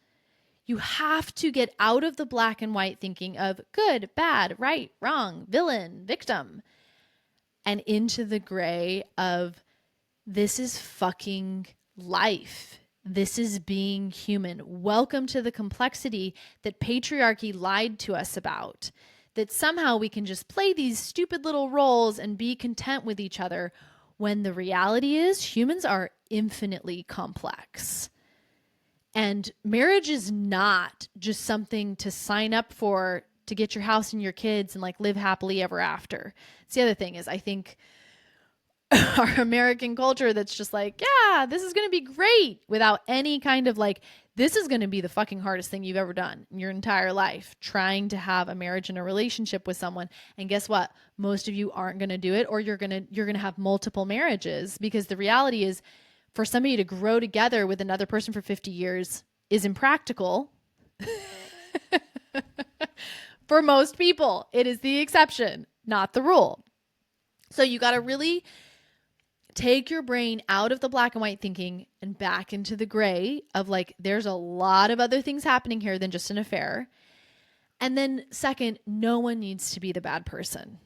You have to get out of the black and white thinking of good, bad, right, wrong, villain, victim, and into the gray of this is fucking life. This is being human. Welcome to the complexity that patriarchy lied to us about. That somehow we can just play these stupid little roles and be content with each other, when the reality is humans are infinitely complex. And marriage is not just something to sign up for to get your house and your kids and like live happily ever after. It's the other thing is, I think our American culture that's just like, yeah, this is going to be great, without any kind of like, this is going to be the fucking hardest thing you've ever done in your entire life, trying to have a marriage and a relationship with someone. And guess what? Most of you aren't going to do it, or you're going to have multiple marriages, because the reality is for somebody to grow together with another person for 50 years is impractical. For most people, it is the exception, not the rule. So you got to really take your brain out of the black and white thinking and back into the gray of like, there's a lot of other things happening here than just an affair. And then second, no one needs to be the bad person,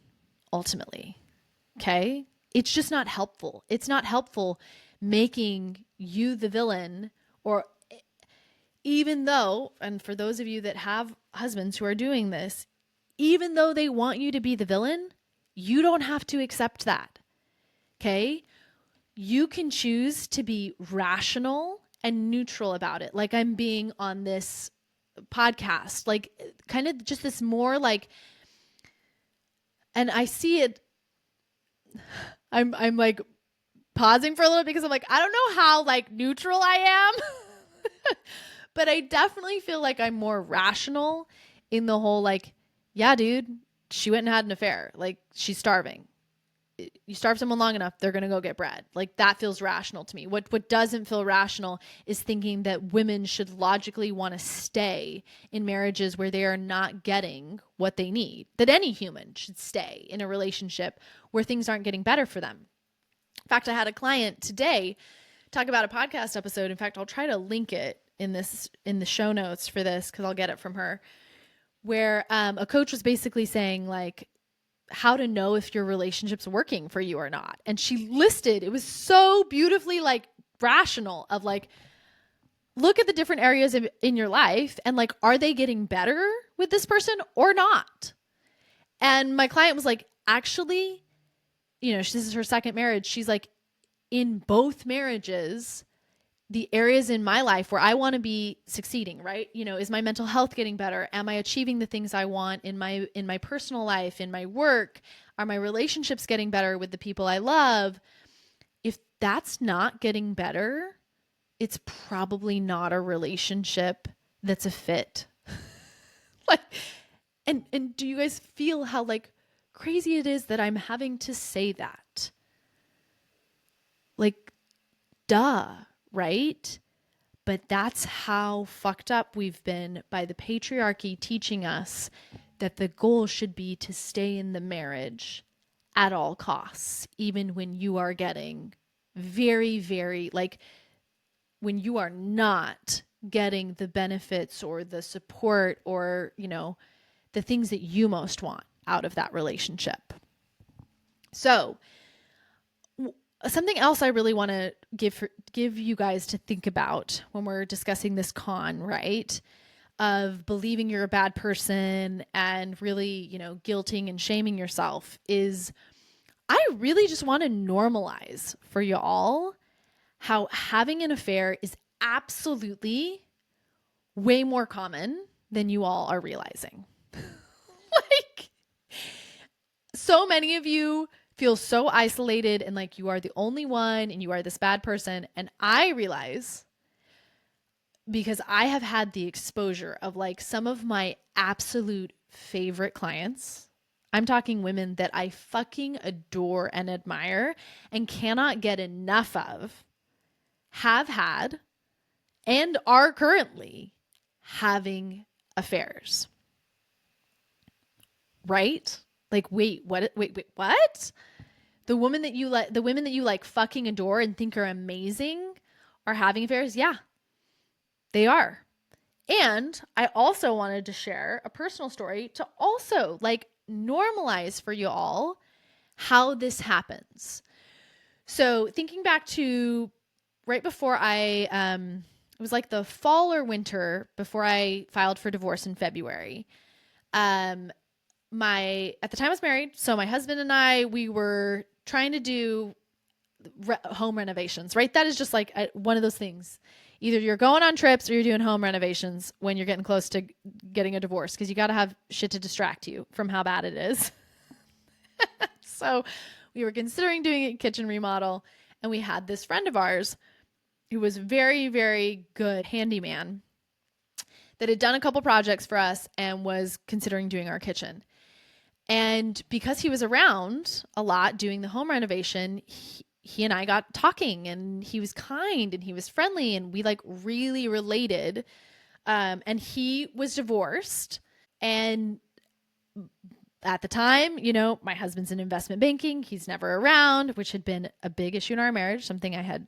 ultimately. Okay? It's just not helpful. It's not helpful making you the villain, or even though, and for those of you that have husbands who are doing this, even though they want you to be the villain, you don't have to accept that. Okay? You can choose to be rational and neutral about it. Like I'm being on this podcast, like kind of just this more like, and I see it, I'm like pausing for a little because I'm like, I don't know how like neutral I am, but I definitely feel like I'm more rational in the whole like, yeah, dude, she went and had an affair. Like she's starving. You starve someone long enough, they're going to go get bread. Like that feels rational to me. What doesn't feel rational is thinking that women should logically want to stay in marriages where they are not getting what they need. That any human should stay in a relationship where things aren't getting better for them. In fact, I had a client today talk about a podcast episode. In fact, I'll try to link it in the show notes for this, because I'll get it from her, where a coach was basically saying like, how to know if your relationship's working for you or not. And she listed, it was so beautifully like rational of like, look at the different areas in your life and like, are they getting better with this person or not? And my client was like, actually, this is her second marriage. She's like, in both marriages, the areas in my life where I want to be succeeding, right? Is my mental health getting better? Am I achieving the things I want in my personal life, in my work? Are my relationships getting better with the people I love? If that's not getting better, it's probably not a relationship that's a fit. Like, and do you guys feel how like crazy it is that I'm having to say that? Like, duh. Right? But that's how fucked up we've been by the patriarchy teaching us that the goal should be to stay in the marriage at all costs, even when you are getting very, very, like, when you are not getting the benefits or the support or, the things that you most want out of that relationship. So, something else I really want to give you guys to think about when we're discussing this con, right? Of believing you're a bad person and really, guilting and shaming yourself is I really just want to normalize for y'all how having an affair is absolutely way more common than you all are realizing. Like, so many of you feel so isolated and like you are the only one and you are this bad person. And I realize, because I have had the exposure of like some of my absolute favorite clients. I'm talking women that I fucking adore and admire and cannot get enough of, have had and are currently having affairs. Right? Like, wait, what? Wait, what? The women that you like fucking adore and think are amazing are having affairs? Yeah, they are. And I also wanted to share a personal story to also like normalize for you all how this happens. So thinking back to right before it was like the fall or winter before I filed for divorce in February. At the time I was married, so my husband and I, we were trying to do home renovations, right? That is just like one of those things. Either you're going on trips or you're doing home renovations when you're getting close to getting a divorce, because you got to have shit to distract you from how bad it is. So we were considering doing a kitchen remodel, and we had this friend of ours who was very, very good handyman that had done a couple projects for us and was considering doing our kitchen. And because he was around a lot doing the home renovation, he and I got talking, and he was kind and he was friendly, and we like really related. And he was divorced. And at the time, my husband's in investment banking. He's never around, which had been a big issue in our marriage, something I had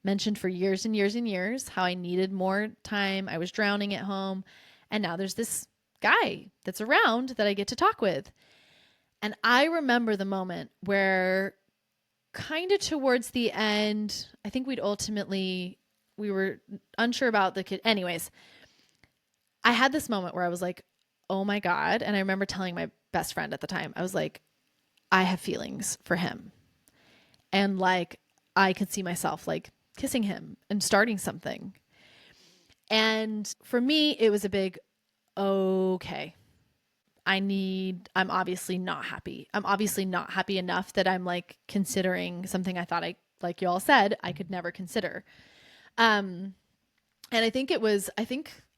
mentioned for years and years and years, how I needed more time. I was drowning at home. And now there's this guy that's around that I get to talk with. And I remember the moment where kind of towards the end, I think we were unsure about the kid. Anyways, I had this moment where I was like, oh my God. And I remember telling my best friend at the time, I was like, I have feelings for him. And like, I could see myself like kissing him and starting something. And for me, it was a big, okay, I'm obviously not happy. I'm obviously not happy enough that I'm like considering something I thought like you all said, I could never consider. And I think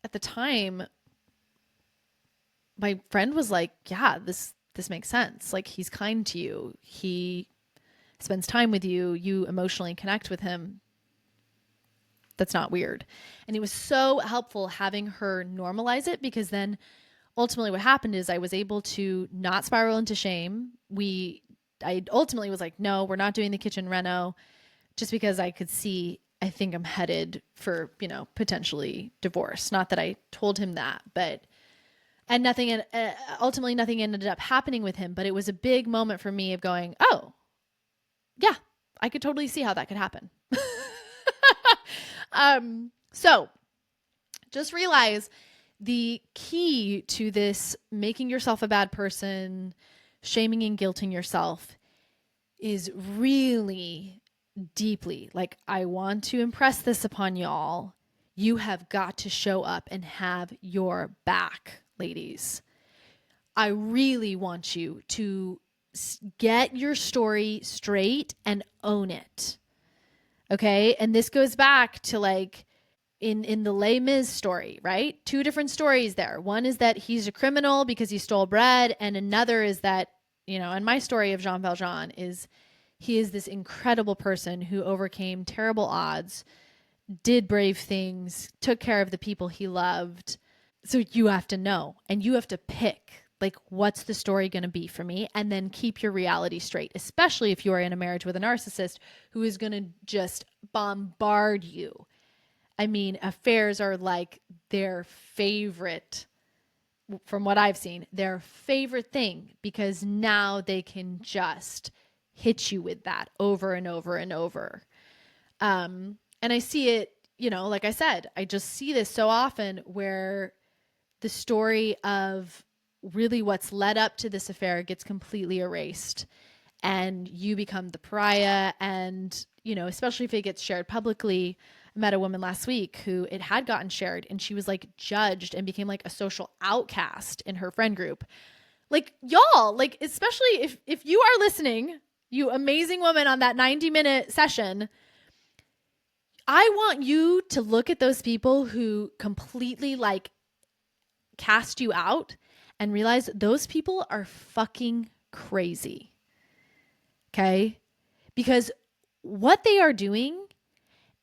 at the time, my friend was like, yeah, this makes sense. Like, he's kind to you. He spends time with you. You emotionally connect with him. That's not weird. And it was so helpful having her normalize it, because then ultimately what happened is I was able to not spiral into shame. I ultimately was like, no, we're not doing the kitchen reno, just because I could see, I think I'm headed for, potentially divorce. Not that I told him that, but, and ultimately nothing ended up happening with him, but it was a big moment for me of going, oh yeah, I could totally see how that could happen. So just realize the key to this making yourself a bad person, shaming and guilting yourself, is really deeply, like, I want to impress this upon y'all. You have got to show up and have your back, ladies. I really want you to get your story straight and own it. Okay? And this goes back to like in the Les Mis story, right? Two different stories there. One is that he's a criminal because he stole bread, and another is that, and my story of Jean Valjean is he is this incredible person who overcame terrible odds, did brave things, took care of the people he loved. So you have to know, and you have to pick, like, what's the story going to be for me, and then keep your reality straight, especially if you are in a marriage with a narcissist who is going to just bombard you. I mean, affairs are like their favorite, from what I've seen, their favorite thing, because now they can just hit you with that over and over and over. And I see it, like I said, I just see this so often where the story of really what's led up to this affair gets completely erased, and you become the pariah. And, especially if it gets shared publicly. I met a woman last week who it had gotten shared, and she was like judged and became like a social outcast in her friend group. Like, y'all, like, especially if you are listening, you amazing woman on that 90-minute session, I want you to look at those people who completely like cast you out and realize those people are fucking crazy. Okay? Because what they are doing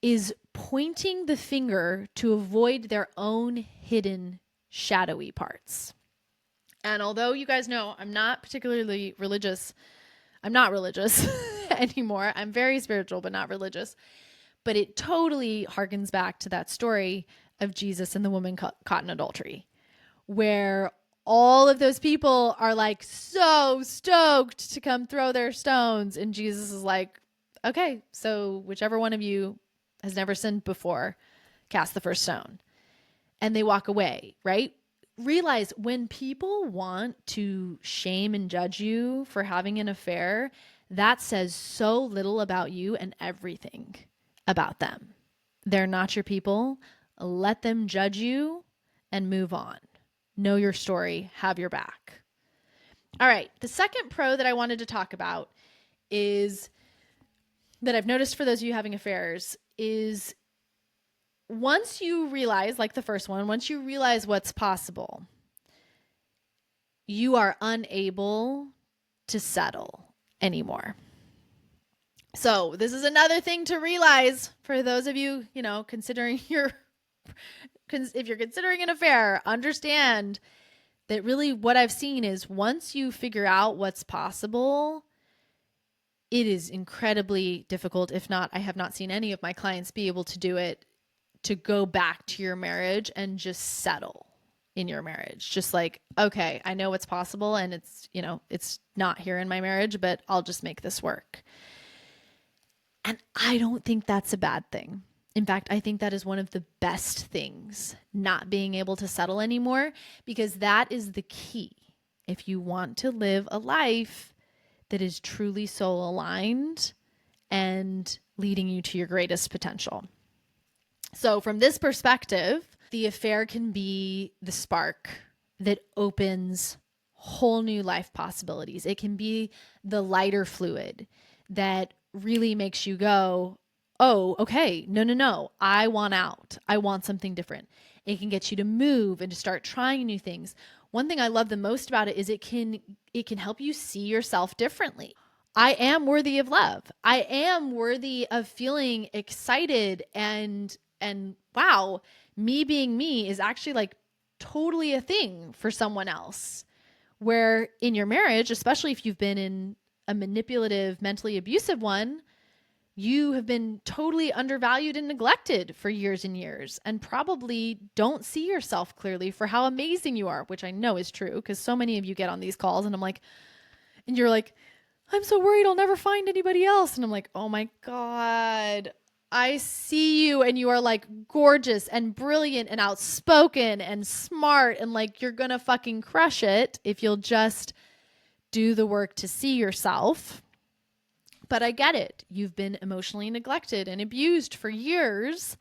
is pointing the finger to avoid their own hidden shadowy parts. And although you guys know I'm not particularly religious, I'm not religious anymore. I'm very spiritual, but not religious. But it totally harkens back to that story of Jesus and the woman caught in adultery, where all of those people are like so stoked to come throw their stones. And Jesus is like, okay, so whichever one of you has never sinned before, cast the first stone. And they walk away, right? Realize when people want to shame and judge you for having an affair, that says so little about you and everything about them. They're not your people. Let them judge you and move on. Know your story, have your back. All right, the second pro that I wanted to talk about is that I've noticed for those of you having affairs is once you realize, like the first one, once you realize what's possible, you are unable to settle anymore. So this is another thing to realize for those of you, considering if you're considering an affair, understand that really what I've seen is once you figure out what's possible, it is incredibly difficult. If not, I have not seen any of my clients be able to do it, to go back to your marriage and just settle in your marriage. Just like, okay, I know what's possible and it's not here in my marriage, but I'll just make this work. And I don't think that's a bad thing. In fact, I think that is one of the best things, not being able to settle anymore, because that is the key. If you want to live a life that is truly soul aligned and leading you to your greatest potential. So from this perspective, the affair can be the spark that opens whole new life possibilities. It can be the lighter fluid that really makes you go, oh, okay, no, I want out. I want something different. It can get you to move and to start trying new things. One thing I love the most about it is it can help you see yourself differently. I am worthy of love. I am worthy of feeling excited and wow, me being me is actually like totally a thing for someone else. Where in your marriage, especially if you've been in a manipulative, mentally abusive one, you have been totally undervalued and neglected for years and years, and probably don't see yourself clearly for how amazing you are, which I know is true because so many of you get on these calls and I'm like, and you're like, I'm so worried I'll never find anybody else. And I'm like, oh my God, I see you. And you are like gorgeous and brilliant and outspoken and smart. And like, you're going to fucking crush it if you'll just do the work to see yourself. But I get it. You've been emotionally neglected and abused for years.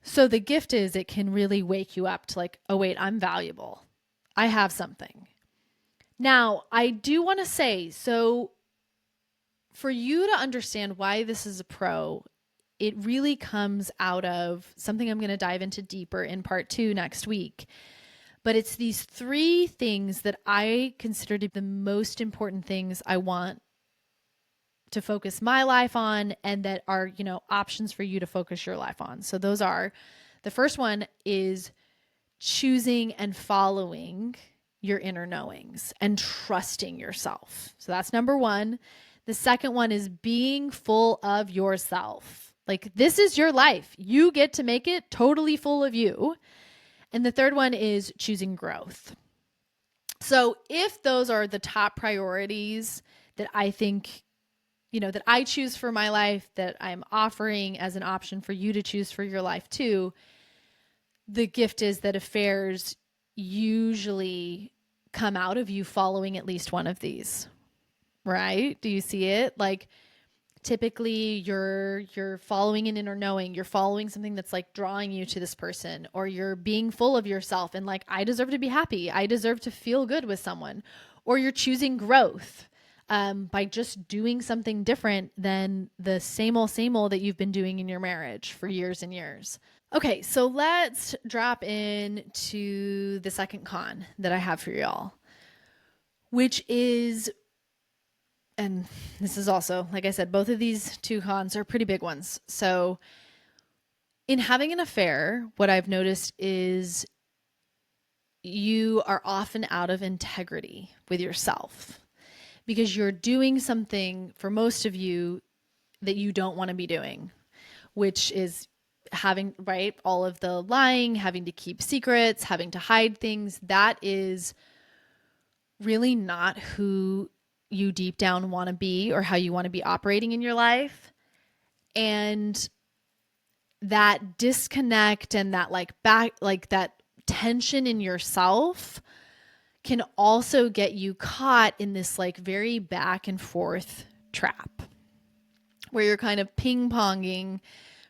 So the gift is it can really wake you up to like, oh wait, I'm valuable. I have something. Now, I do want to say, so for you to understand why this is a pro, it really comes out of something I'm going to dive into deeper in part 2 next week. But it's these 3 things that I consider to be the most important things I want to focus my life on and that are, options for you to focus your life on. So those are, the first one is choosing and following your inner knowings and trusting yourself. So that's number one. The second one is being full of yourself. Like, this is your life. You get to make it totally full of you. And the third one is choosing growth. So if those are the top priorities that I think, that I choose for my life, that I'm offering as an option for you to choose for your life too, the gift is that affairs usually come out of you following at least one of these, right? Do you see it? Like, typically you're following an inner knowing, you're following something that's like drawing you to this person, or you're being full of yourself and like, I deserve to be happy, I deserve to feel good with someone, or you're choosing growth by just doing something different than the same old that you've been doing in your marriage for years and years. Okay, so let's drop into the second con that I have for y'all, which is, and this is also, like I said, both of these two cons are pretty big ones. So in having an affair, what I've noticed is you are often out of integrity with yourself because you're doing something, for most of you, that you don't want to be doing, which is having, right, all of the lying, having to keep secrets, having to hide things. That is really not who you deep down want to be or how you want to be operating in your life. And that disconnect and that that tension in yourself can also get you caught in this like very back and forth trap where you're kind of ping-ponging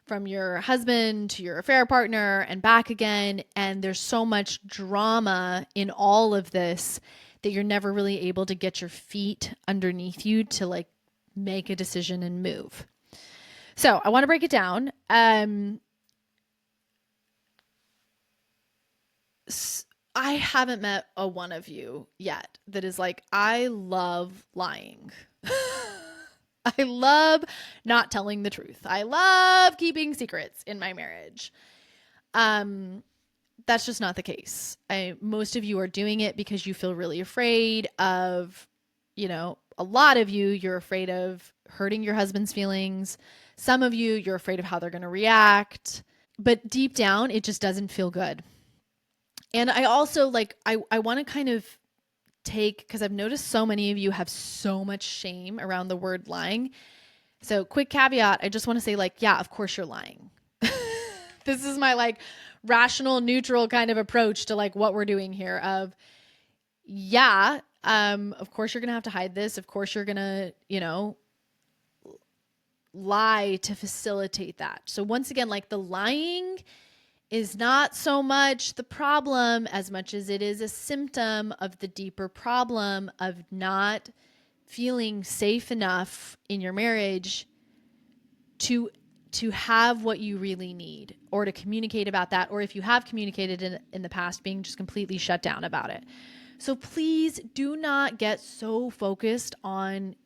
from your husband to your affair partner and back again. And there's so much drama in all of this that you're never really able to get your feet underneath you to like make a decision and move. So I want to break it down. I haven't met a one of you yet that is like, I love lying. I love not telling the truth. I love keeping secrets in my marriage. That's just not the case. Most of you are doing it because you feel really afraid of, a lot of you, you're afraid of hurting your husband's feelings. Some of you, you're afraid of how they're going to react. But deep down, it just doesn't feel good. And I also I want to kind of because I've noticed so many of you have so much shame around the word lying. So quick caveat, I just want to say yeah, of course you're lying. This is my rational, neutral kind of approach to what we're doing here of, yeah, of course you're going to have to hide this. Of course you're going to, lie to facilitate that. So once again, the lying is not so much the problem as much as it is a symptom of the deeper problem of not feeling safe enough in your marriage to have what you really need, or to communicate about that, or if you have communicated in the past, being just completely shut down about it. So please do not get so focused on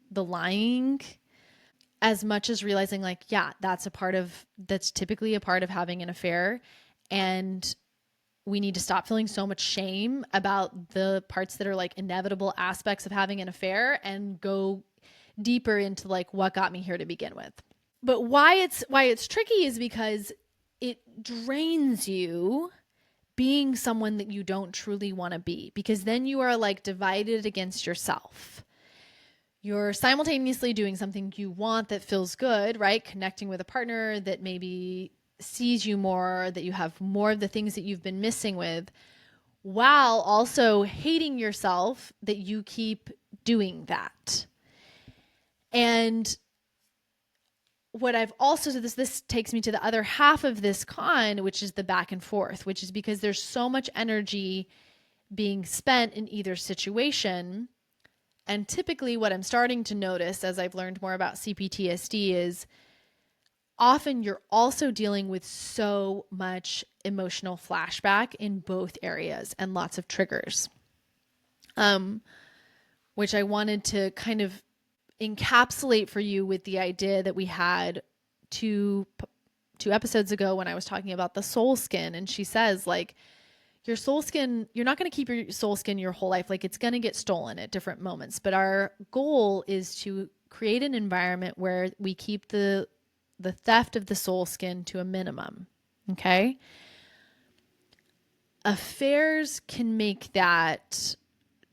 the lying as much as realizing yeah, that's typically a part of having an affair. And we need to stop feeling so much shame about the parts that are inevitable aspects of having an affair and go deeper into what got me here to begin with. But why it's tricky is because it drains you being someone that you don't truly want to be, because then you are divided against yourself. You're simultaneously doing something you want that feels good, right? Connecting with a partner that maybe sees you more, that you have more of the things that you've been missing with, while also hating yourself that you keep doing that. And what I've also said, this takes me to the other half of this con, which is the back and forth, which is because there's so much energy being spent in either situation. And typically what I'm starting to notice as I've learned more about CPTSD is often you're also dealing with so much emotional flashback in both areas and lots of triggers, which I wanted to kind of encapsulate for you with the idea that we had two episodes ago when I was talking about the soul skin. And she says, like, your soul skin, you're not going to keep your soul skin your whole life. Like, it's going to get stolen at different moments. But our goal is to create an environment where we keep the theft of the soul skin to a minimum. Okay. Affairs can make that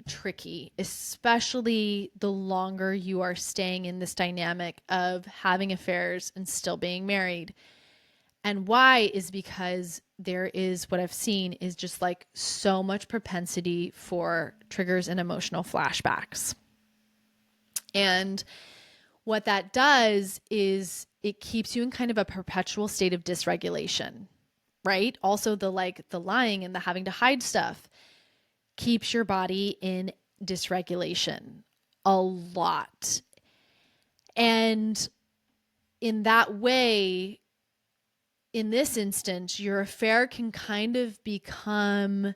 tricky, especially the longer you are staying in this dynamic of having affairs and still being married. And why is because there is, what I've seen is just like so much propensity for triggers and emotional flashbacks. And what that does is it keeps you in kind of a perpetual state of dysregulation, right? Also the lying and the having to hide stuff keeps your body in dysregulation a lot. And in that way, in this instance, your affair can kind of become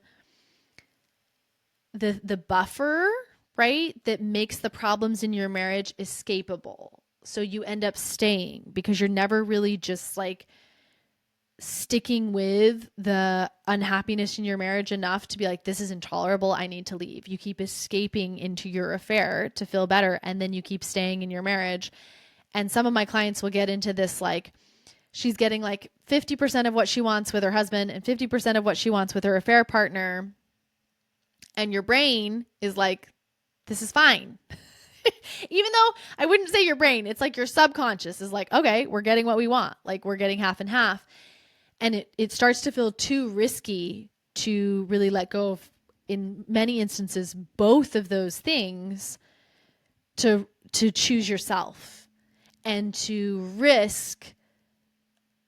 the buffer, right? That makes the problems in your marriage escapable. So you end up staying because you're never really just like sticking with the unhappiness in your marriage enough to be like, this is intolerable, I need to leave. You keep escaping into your affair to feel better, and then you keep staying in your marriage. And some of my clients will get into this, like, she's getting like 50% of what she wants with her husband and 50% of what she wants with her affair partner. And your brain is like, this is fine. Even though I wouldn't say your brain, it's like your subconscious is like, okay, we're getting what we want. Like, we're getting half and half. And it starts to feel too risky to really let go of, in many instances, both of those things to choose yourself and to risk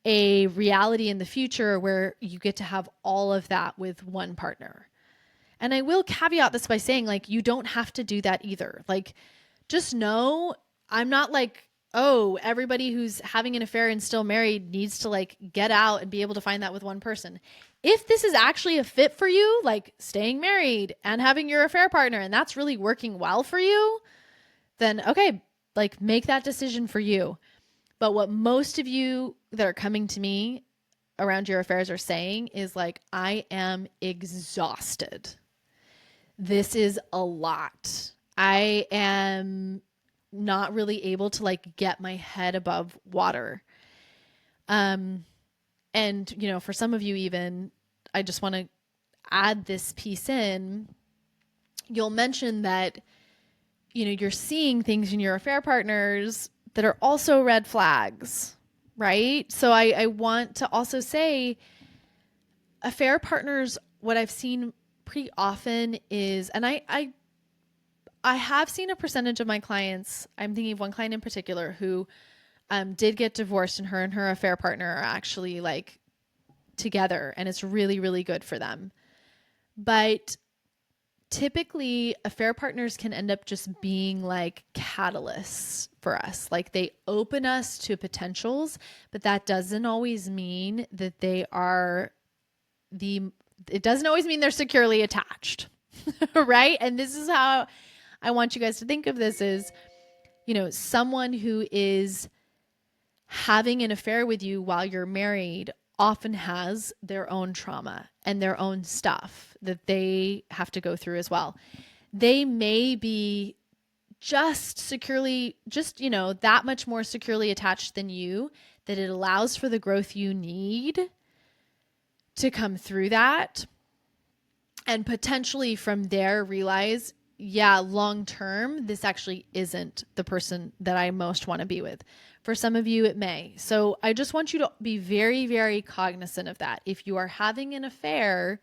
a reality in the future where you get to have all of that with one partner. And I will caveat this by saying, like, you don't have to do that either. Like, just know I'm not like, oh, everybody who's having an affair and still married needs to like get out and be able to find that with one person. If this is actually a fit for you, like staying married and having your affair partner, and that's really working well for you, then okay, like make that decision for you. But what most of you that are coming to me around your affairs are saying is like, I am exhausted. This is a lot. I am not really able to like get my head above water. And you know, for some of you even, I just want to add this piece in. You'll mention that, you know, you're seeing things in your affair partners that are also red flags, right? So I want to also say affair partners, what I've seen pretty often is, and I have seen a percentage of my clients, I'm thinking of one client in particular who did get divorced, and her affair partner are actually like together, and it's really, really good for them. But typically affair partners can end up just being like catalysts for us. Like, they open us to potentials, but that doesn't always mean that they are it doesn't always mean they're securely attached. Right? And this is how I want you guys to think of this is, you know, someone who is having an affair with you while you're married often has their own trauma and their own stuff that they have to go through as well. They may be you know, that much more securely attached than you, that it allows for the growth you need to come through that. And potentially from there realize, yeah, long term, this actually isn't the person that I most want to be with. For some of you, it may. So I just want you to be very, very cognizant of that. If you are having an affair,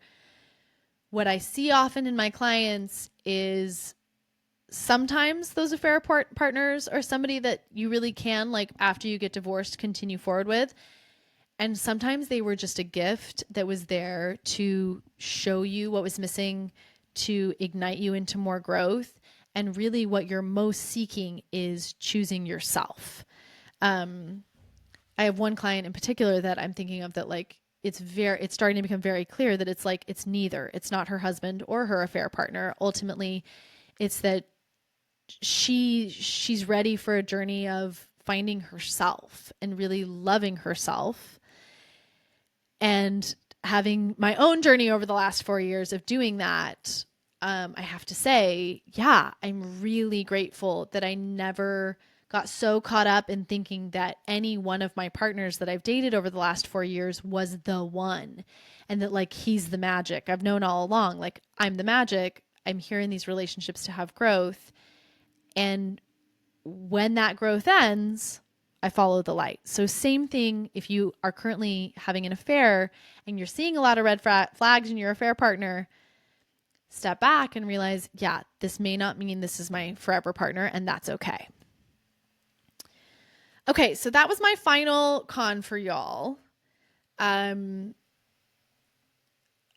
what I see often in my clients is sometimes those affair partners are somebody that you really can, like after you get divorced, continue forward with. And sometimes they were just a gift that was there to show you what was missing, to ignite you into more growth. And really what you're most seeking is choosing yourself. I have one client in particular that I'm thinking of that, like, it's starting to become very clear that it's like, it's neither. It's not her husband or her affair partner. Ultimately, it's that she's ready for a journey of finding herself and really loving herself, and having my own journey over the last 4 years of doing that. I have to say, yeah, I'm really grateful that I never got so caught up in thinking that any one of my partners that I've dated over the last 4 years was the one, and that like he's the magic. I've known all along, like I'm the magic. I'm here in these relationships to have growth. And when that growth ends, I follow the light. So same thing if you are currently having an affair and you're seeing a lot of red flags in your affair partner, step back and realize, yeah, this may not mean this is my forever partner, and that's okay. Okay, so that was my final con for y'all. I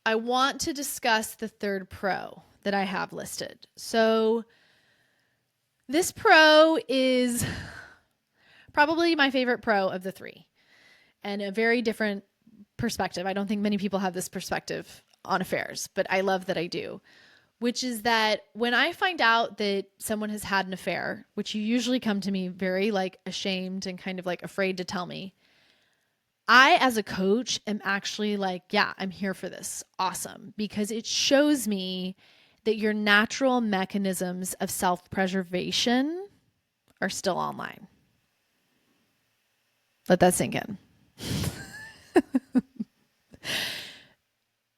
want to discuss the third pro that I have listed. So this pro is probably my favorite pro of the three, and a very different perspective. I don't think many people have this perspective on affairs, but I love that I do, which is that when I find out that someone has had an affair, which you usually come to me very like ashamed and kind of like afraid to tell me, I, as a coach, am actually like, yeah, I'm here for this. Awesome. Because it shows me that your natural mechanisms of self-preservation are still online. Let that sink in.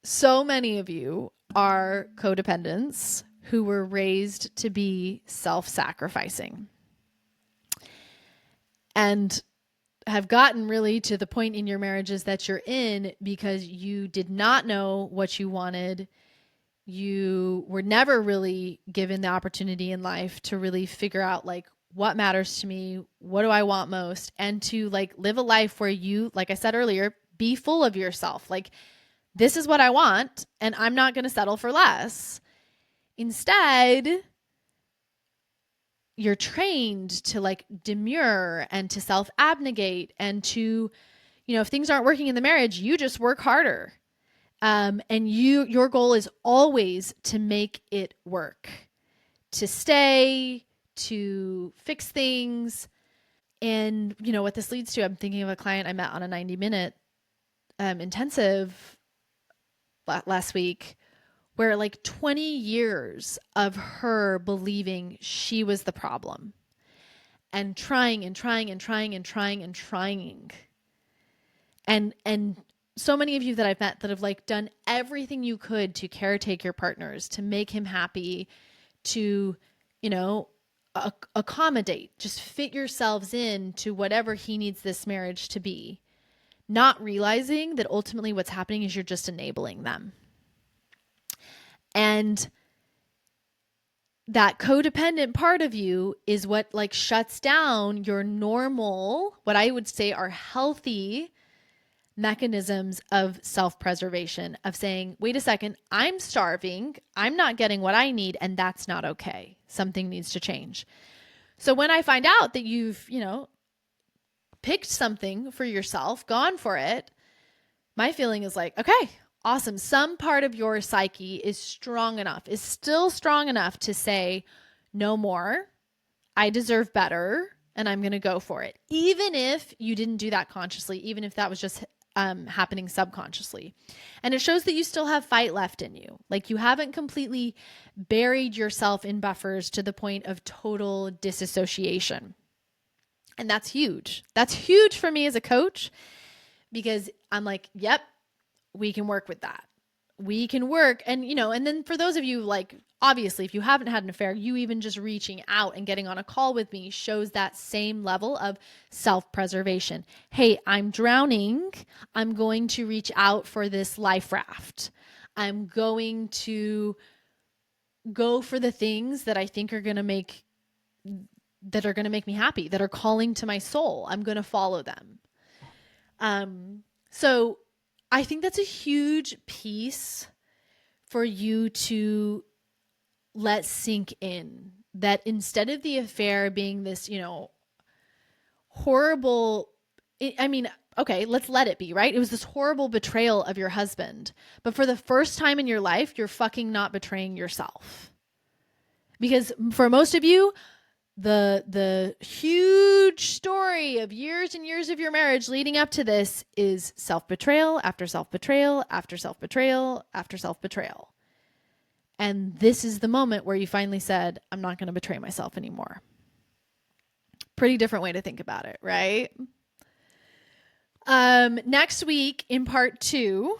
So many of you are codependents who were raised to be self-sacrificing and have gotten really to the point in your marriages that you're in because you did not know what you wanted. You were never really given the opportunity in life to really figure out like what matters to me, what do I want most, and to like live a life where you, like I said earlier, be full of yourself. Like, this is what I want, and I'm not going to settle for less. Instead, you're trained to like demur and to self-abnegate and to, if things aren't working in the marriage, you just work harder. And your goal is always to make it work, to stay, to fix things. And what this leads to, I'm thinking of a client I met on a 90-minute intensive last week, where like 20 years of her believing she was the problem and trying and trying and trying and trying and trying. And so many of you that I've met that have like done everything you could to caretake your partners, to make him happy, to, accommodate, just fit yourselves in to whatever he needs this marriage to be, not realizing that ultimately what's happening is you're just enabling them. And that codependent part of you is what like shuts down your normal, what I would say are healthy mechanisms of self-preservation, of saying, wait a second, I'm starving, I'm not getting what I need, and that's not okay. Something needs to change. So when I find out that you've, picked something for yourself, gone for it, my feeling is like, okay, awesome. Some part of your psyche is strong enough, is still strong enough to say, no more, I deserve better, and I'm going to go for it. Even if you didn't do that consciously, even if that was just happening subconsciously. And it shows that you still have fight left in you. Like you haven't completely buried yourself in buffers to the point of total disassociation. And that's huge. That's huge for me as a coach, because I'm like, yep, we can work with that. We can work. And, and then for those of you, like, obviously, if you haven't had an affair, you even just reaching out and getting on a call with me shows that same level of self-preservation. Hey, I'm drowning. I'm going to reach out for this life raft. I'm going to go for the things that I think are going to make me happy, that are calling to my soul. I'm going to follow them. So I think that's a huge piece for you to let sink in, that instead of the affair being this, horrible, okay, let's let it be, right? It was this horrible betrayal of your husband. But for the first time in your life, you're fucking not betraying yourself. Because for most of you, the huge story of years and years of your marriage leading up to this is self-betrayal after self-betrayal after self-betrayal after self-betrayal. And this is the moment where you finally said, I'm not going to betray myself anymore. Pretty different way to think about it, right? Next week in part 2,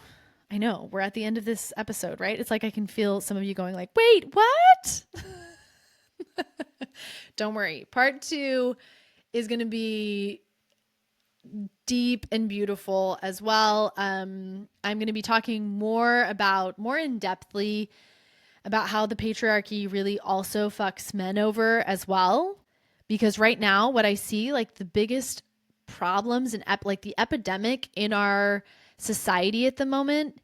I know we're at the end of this episode, right? It's like I can feel some of you going like, wait, what? Don't worry. Part 2 is going to be deep and beautiful as well. I'm going to be talking more in depthly about how the patriarchy really also fucks men over as well. Because right now, what I see, like the biggest problems and like the epidemic in our society at the moment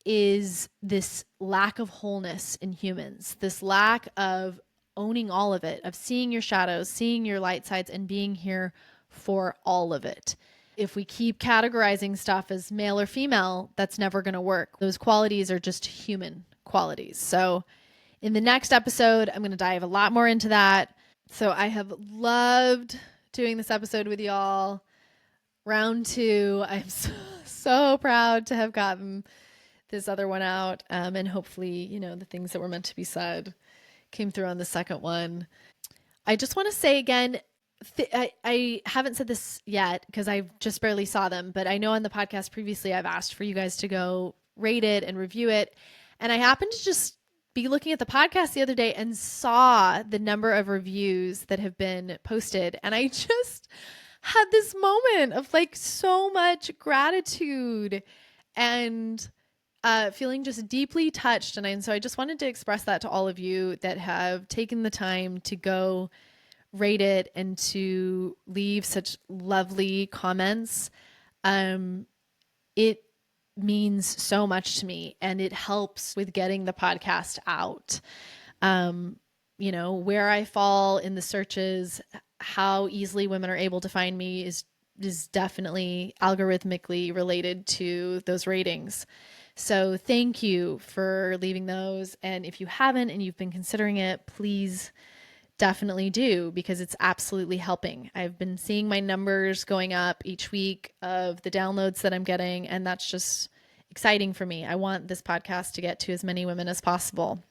is this lack of wholeness in humans, this lack of owning all of it, of seeing your shadows, seeing your light sides, and being here for all of it. If we keep categorizing stuff as male or female, that's never going to work. Those qualities are just human qualities. So in the next episode, I'm going to dive a lot more into that. So I have loved doing this episode with y'all. Round 2, I'm so proud to have gotten this other one out. And hopefully, the things that were meant to be said came through on the second one. I just want to say again, I haven't said this yet because I just barely saw them, but I know on the podcast previously I've asked for you guys to go rate it and review it. And I happened to just be looking at the podcast the other day and saw the number of reviews that have been posted. And I just had this moment of like so much gratitude and feeling just deeply touched. And so I just wanted to express that to all of you that have taken the time to go rate it and to leave such lovely comments. It means so much to me, and it helps with getting the podcast out. Where I fall in the searches, how easily women are able to find me is definitely algorithmically related to those ratings. So thank you for leaving those. And if you haven't and you've been considering it, please definitely do, because it's absolutely helping. I've been seeing my numbers going up each week of the downloads that I'm getting, and that's just exciting for me. I want this podcast to get to as many women as possible.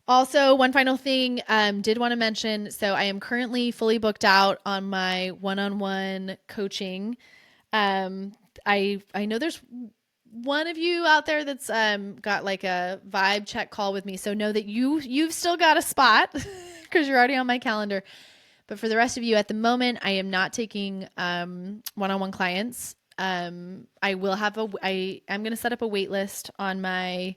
Also, one final thing, did want to mention, so I am currently fully booked out on my one-on-one coaching. I know there's one of you out there that's got like a vibe check call with me, so know that you've still got a spot because you're already on my calendar. But for the rest of you, at the moment, I am not taking one-on-one clients. I'm going to set up a wait list on my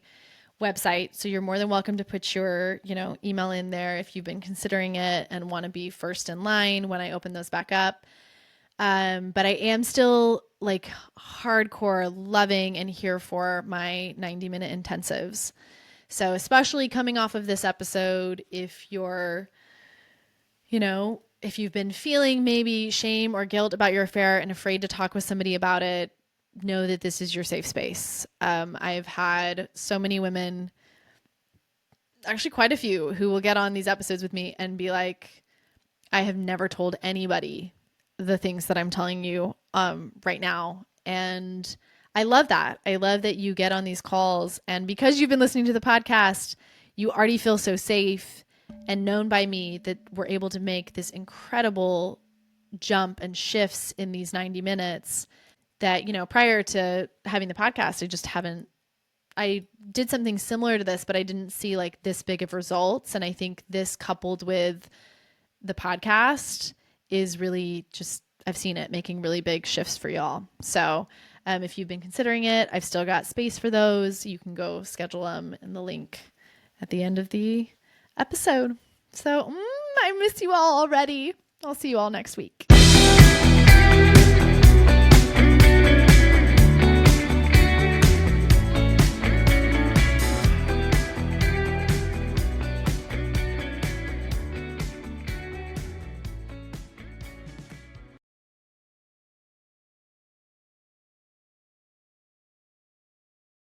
website, so you're more than welcome to put your email in there if you've been considering it and want to be first in line when I open those back up. But I am still like hardcore loving and here for my 90-minute intensives. So especially coming off of this episode, if you're, if you've been feeling maybe shame or guilt about your affair and afraid to talk with somebody about it, know that this is your safe space. I've had so many women, actually quite a few, who will get on these episodes with me and be like, I have never told anybody the things that I'm telling you right now. And I love that. I love that you get on these calls, and because you've been listening to the podcast, you already feel so safe and known by me that we're able to make this incredible jump and shifts in these 90 minutes that, prior to having the podcast, I did something similar to this, but I didn't see like this big of results. And I think this coupled with the podcast is really just, I've seen it making really big shifts for y'all. So if you've been considering it, I've still got space for those. You can go schedule them in the link at the end of the episode. So I miss you all already. I'll see you all next week.